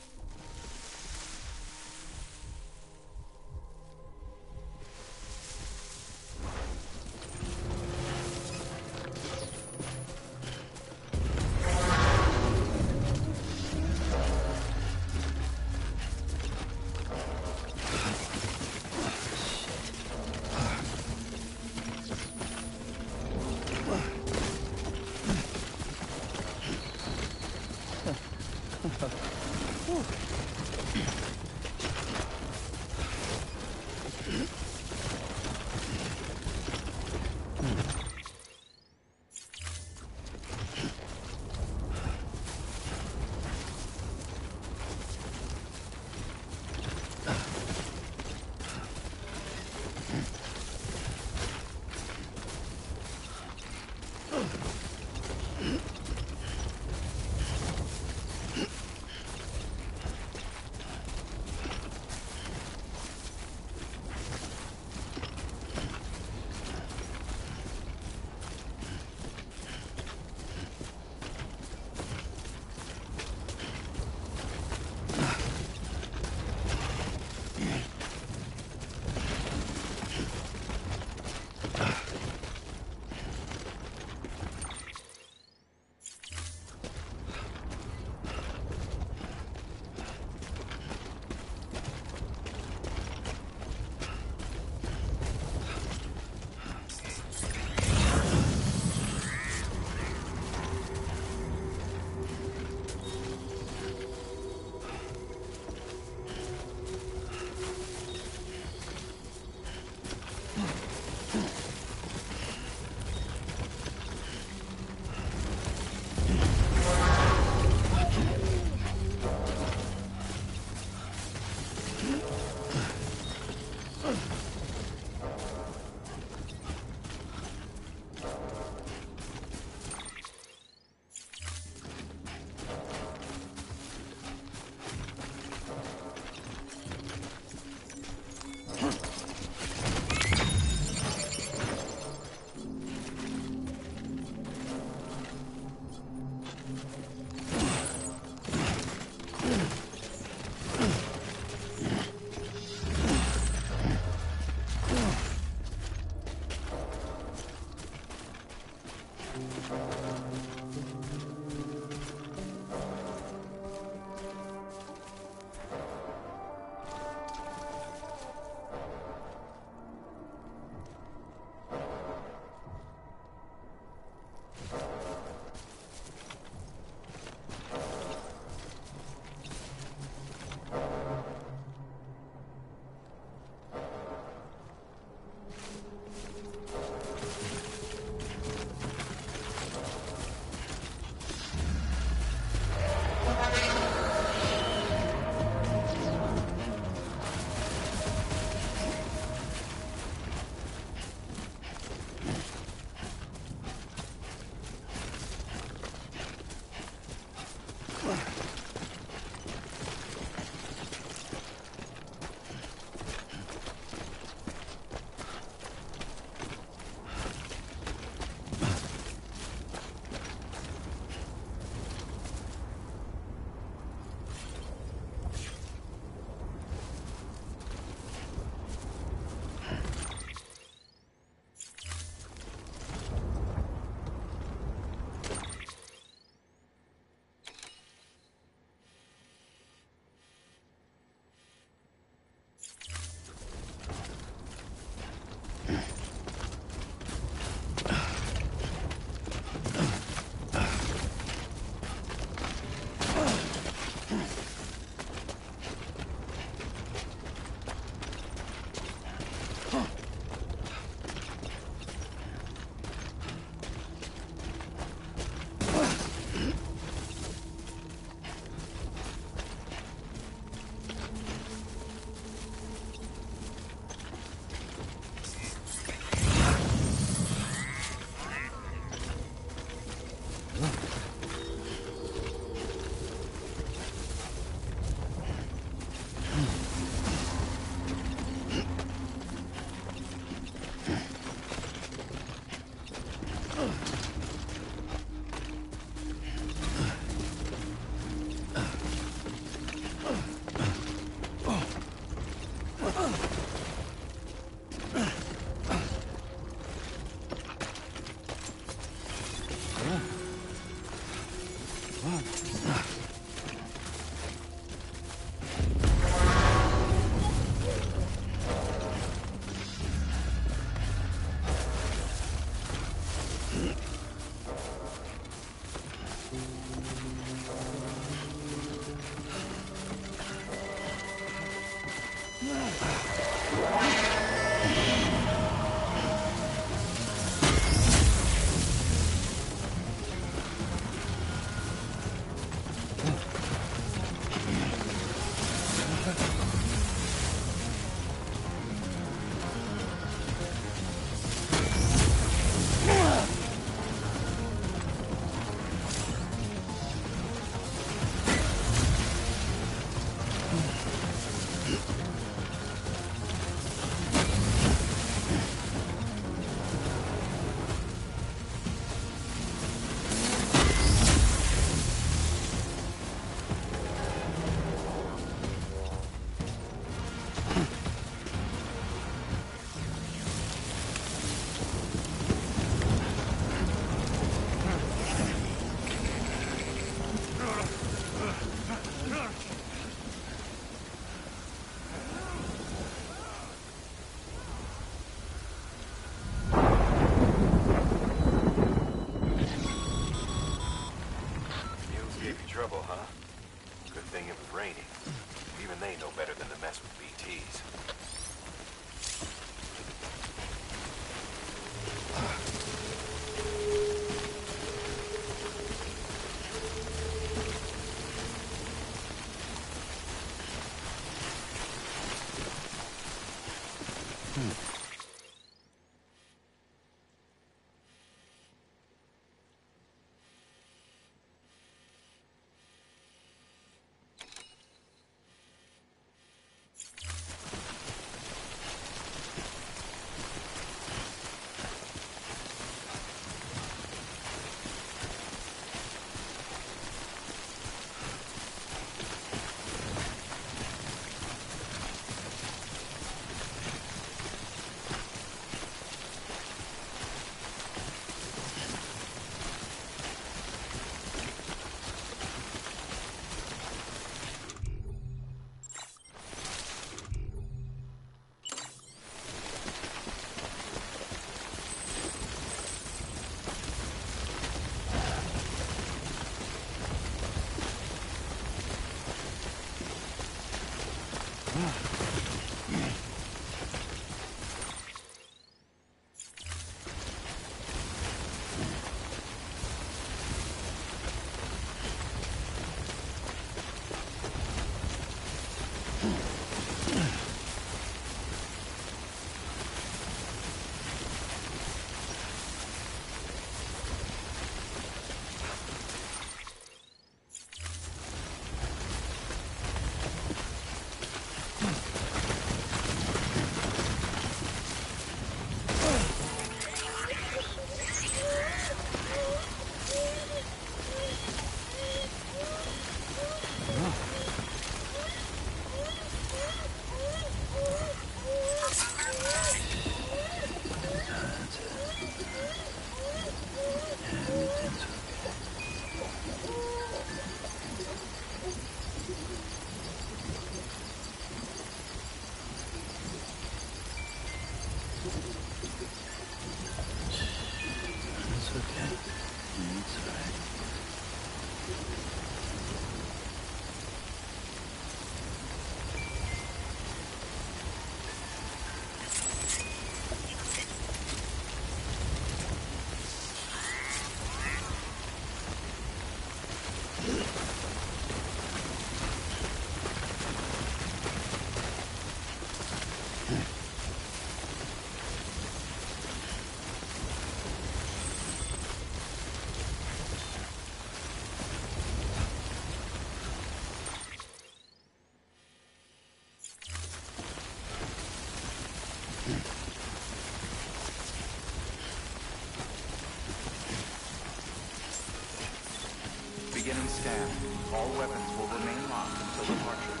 Beginning scan. All weapons will remain locked until departure.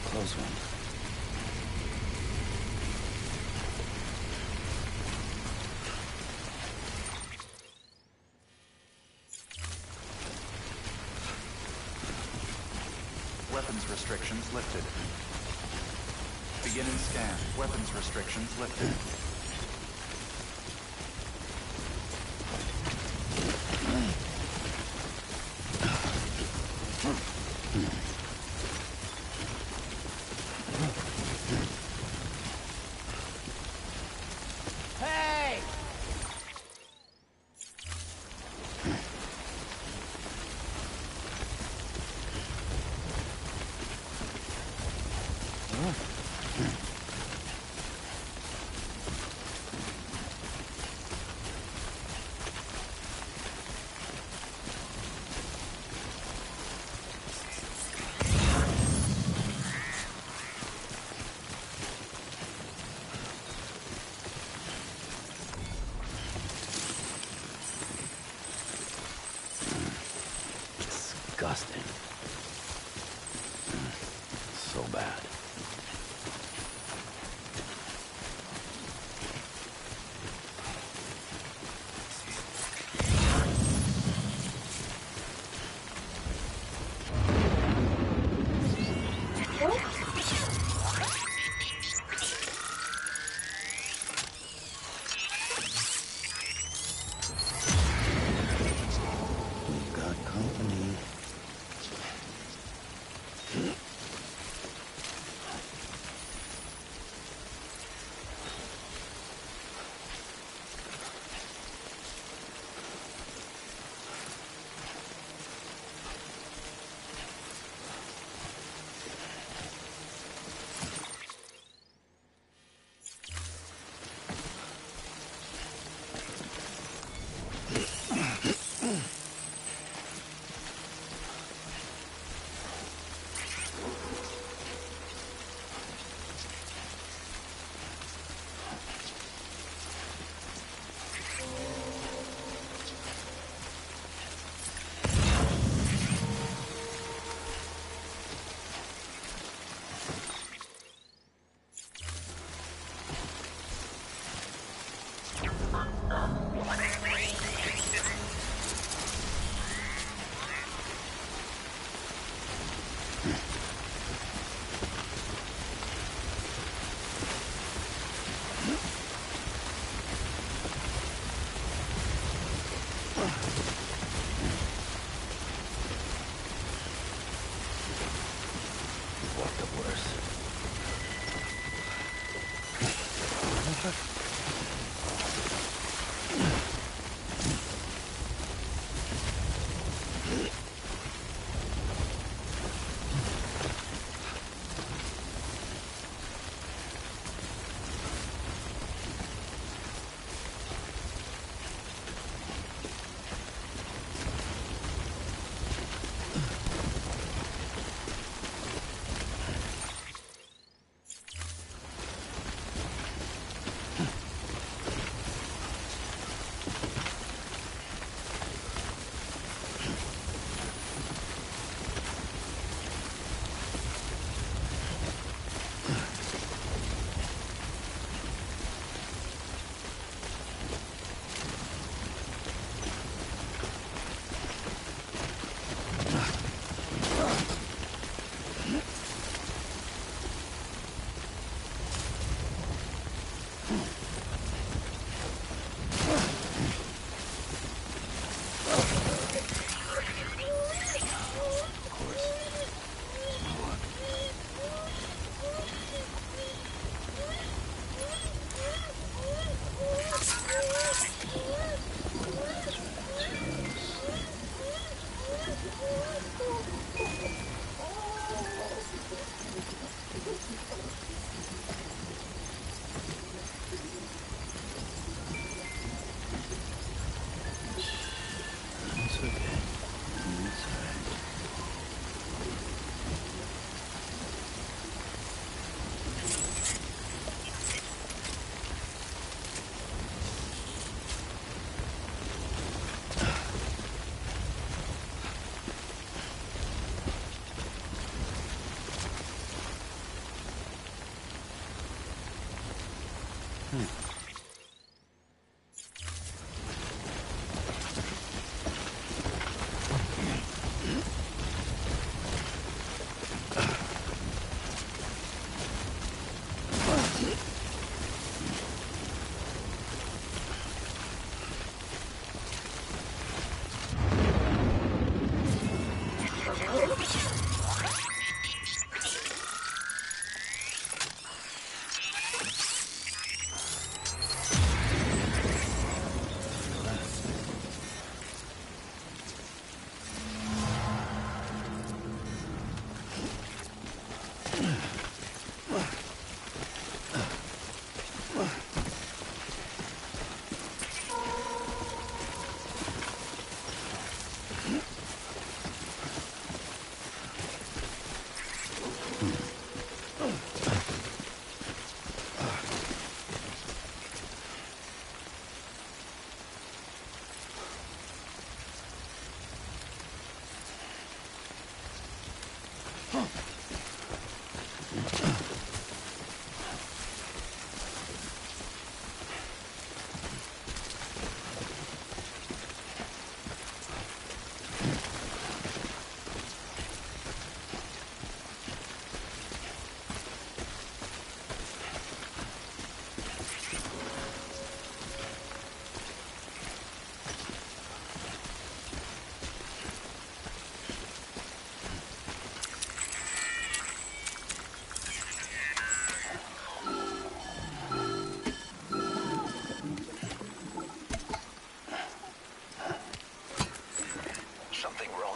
Close one. Weapons restrictions lifted. Beginning scan. Weapons restrictions lifted.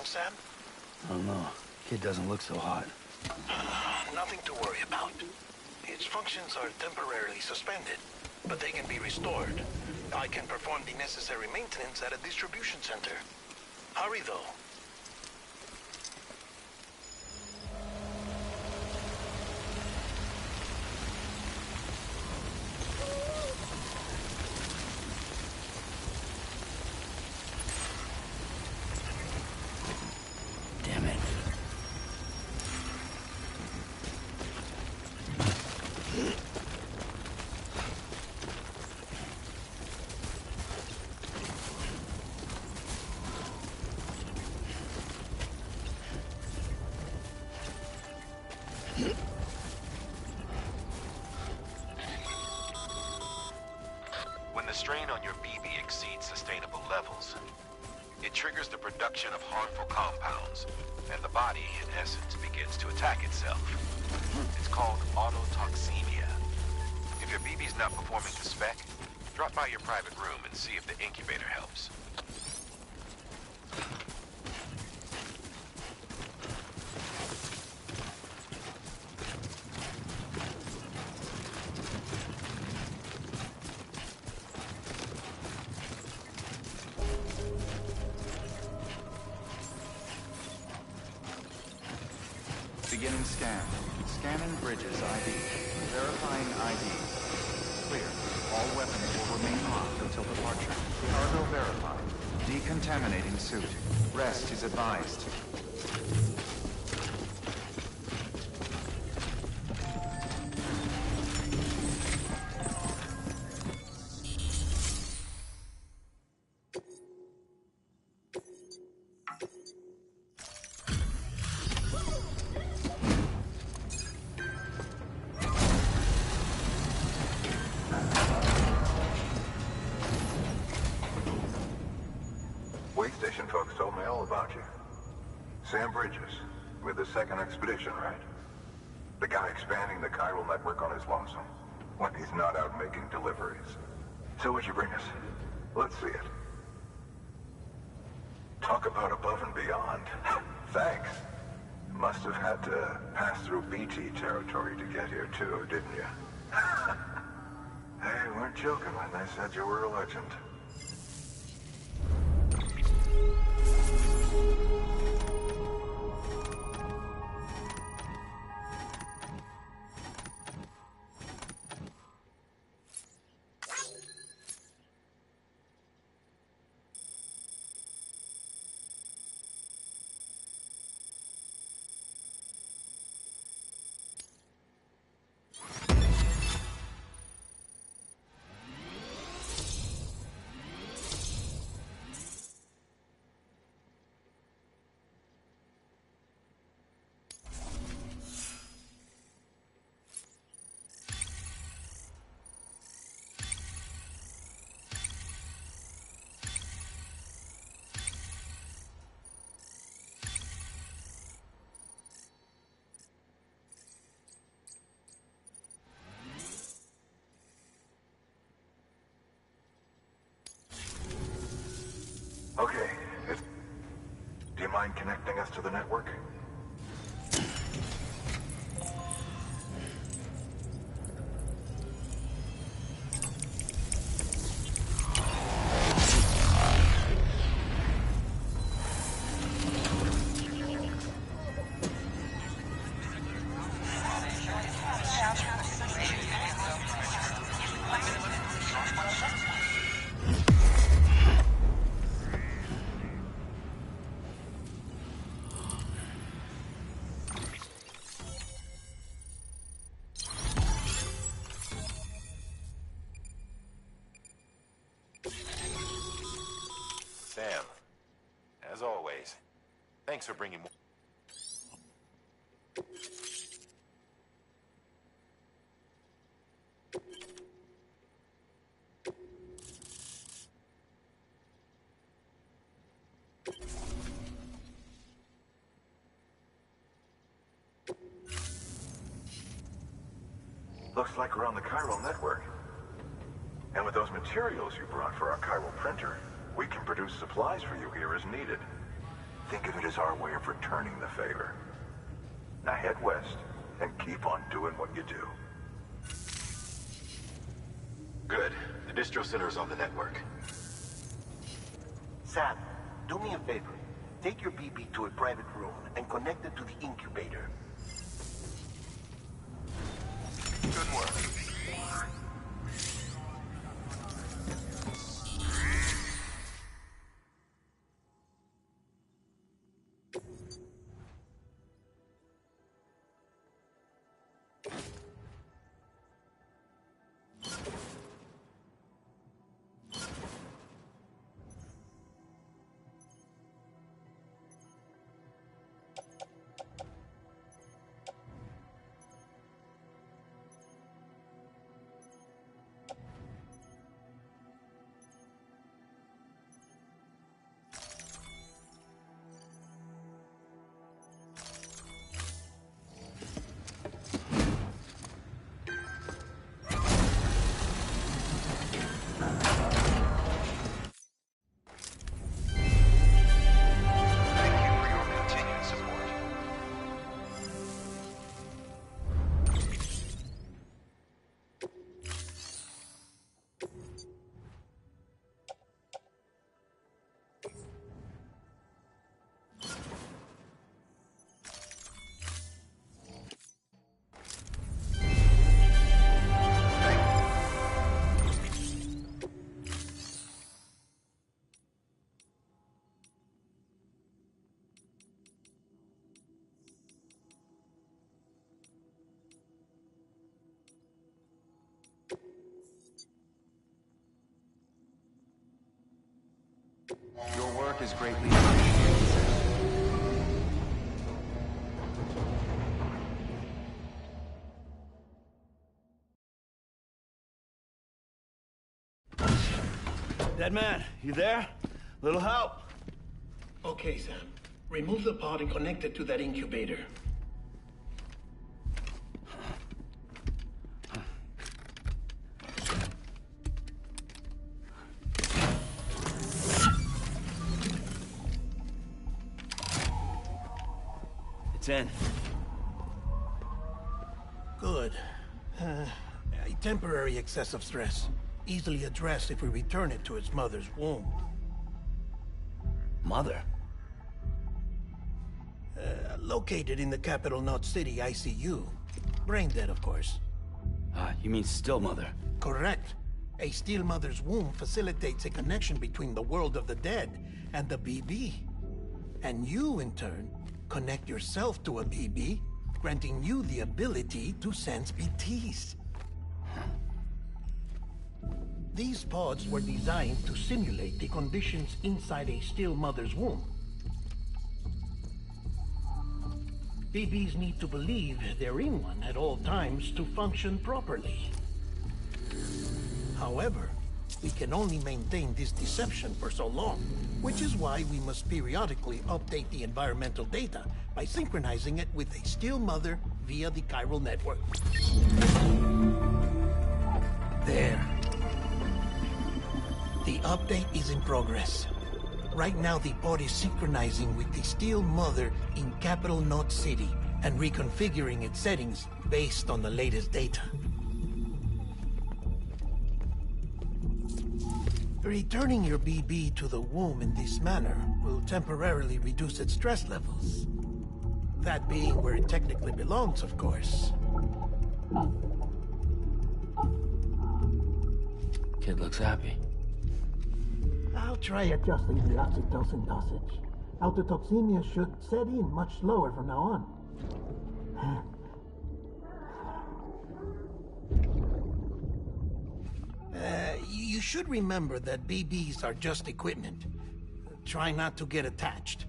Sam? I don't know. Kid doesn't look so hot. Nothing to worry about. Its functions are temporarily suspended, but they can be restored. I can perform the necessary maintenance at a distribution center. Hurry, though. Damn it. When the strain on your BB exceeds sustainable levels, it triggers the production of harmful compounds, and the body, in essence, begins to attack itself. It's called autotoxemia. If your BB he's not performing to spec, drop by your private room and see if the incubator helps. Beginning scan. Scanning Bridges ID. Verifying ID. Clear. All weapons will remain locked until departure. Cargo verified. Decontaminating suit. Rest is advised. Way station folks told me all about you. Sam Bridges, with the second expedition, right? The guy expanding the chiral network on his lonesome, when he's not out making deliveries. So what'd you bring us? Let's see it. Talk about above and beyond. Thanks. Must have had to pass through BT territory to get here too, didn't you? They weren't joking when they said you were a legend. Okay, do you mind connecting us to the network? Sam, as always, thanks for bringing more. Looks like we're on the chiral network. And with those materials you brought for our chiral printer, we can produce supplies for you here as needed. Think of it as our way of returning the favor. Now head west and keep on doing what you do. Good. The distro center is on the network. Sam, do me a favor. Take your BB to a private room and connect it to the incubator. Good work. is greatly appreciated, Sam. Dead man, you there? Little help? Okay, Sam. Remove the pod and connect it to that incubator. It's in. Good. A temporary excess of stress. Easily addressed if we return it to its mother's womb. Mother? Located in the capital Knot City ICU. Brain dead, of course. You mean still mother? Correct. A still mother's womb facilitates a connection between the world of the dead and the BB. And you, in turn, connect yourself to a BB, granting you the ability to sense BTs. These pods were designed to simulate the conditions inside a still mother's womb. BBs need to believe they're in one at all times to function properly. However, we can only maintain this deception for so long, which is why we must periodically update the environmental data by synchronizing it with a still mother via the chiral network. There. The update is in progress. Right now, the pod is synchronizing with the still mother in capital Knot City and reconfiguring its settings based on the latest data. Returning your BB to the womb in this manner will temporarily reduce its stress levels. That being where it technically belongs, of course. Kid looks happy. I'll try adjusting the oxytocin dosage. Autotoxemia should set in much slower from now on. You should remember that BBs are just equipment. Try not to get attached.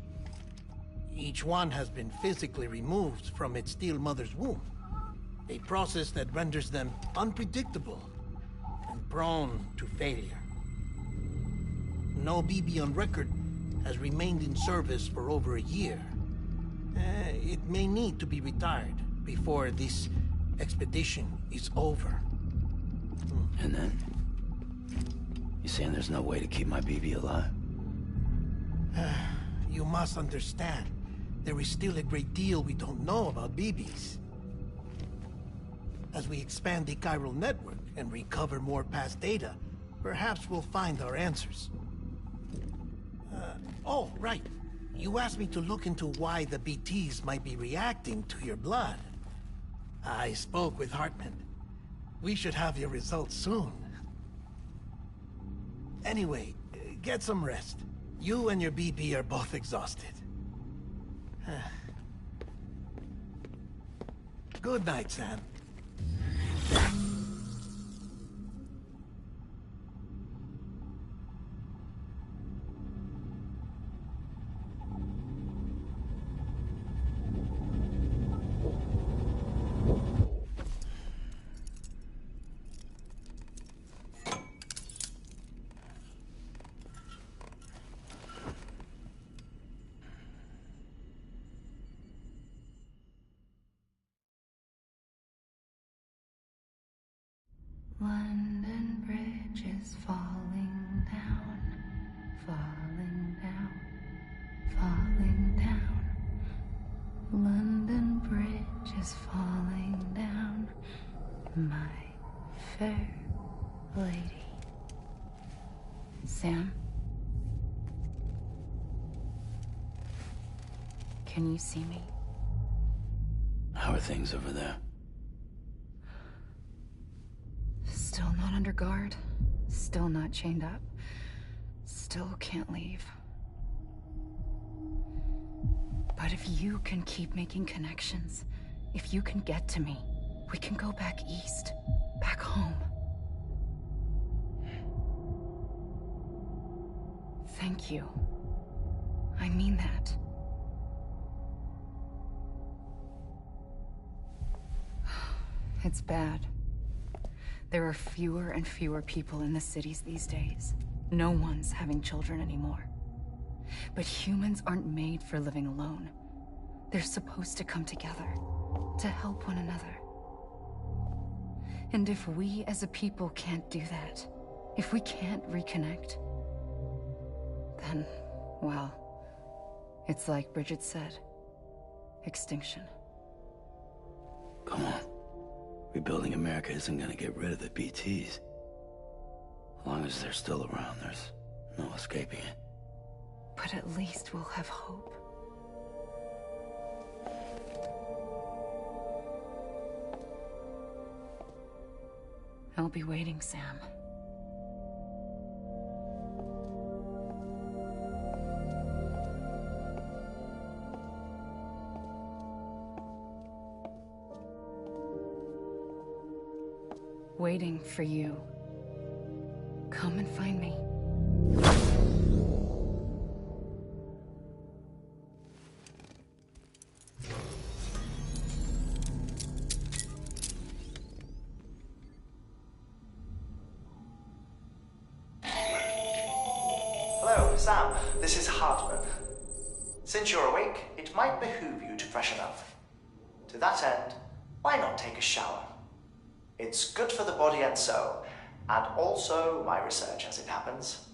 Each one has been physically removed from its still mother's womb. A process that renders them unpredictable and prone to failure. No BB on record has remained in service for over a year. It may need to be retired before this expedition is over. And then? You saying there's no way to keep my BB alive? You must understand, there is still a great deal we don't know about BBs. As we expand the chiral network and recover more past data, perhaps we'll find our answers. Oh, right. You asked me to look into why the BTs might be reacting to your blood. I spoke with Hartman. We should have your results soon. Anyway, get some rest. You and your BB are both exhausted. Good night, Sam. London Bridge is falling down, falling down, falling down. London Bridge is falling down, my fair lady. Sam? Can you see me? How are things over there? Still not under guard. Still not chained up. Still can't leave. But if you can keep making connections, if you can get to me, we can go back east. Back home. Thank you. I mean that. It's bad. There are fewer and fewer people in the cities these days. No one's having children anymore. But humans aren't made for living alone. They're supposed to come together, to help one another. And if we as a people can't do that, if we can't reconnect, then, well, it's like Bridget said, extinction. Come on. Rebuilding America isn't gonna get rid of the BTs. As long as they're still around, there's no escaping it. But at least we'll have hope. I'll be waiting, Sam. Waiting for you. Come and find me. Hello, Sam. This is Hartman. Since you're awake, it might behoove you to freshen up. To that end, why not take a shower? It's good for the body and soul, and also my research as it happens.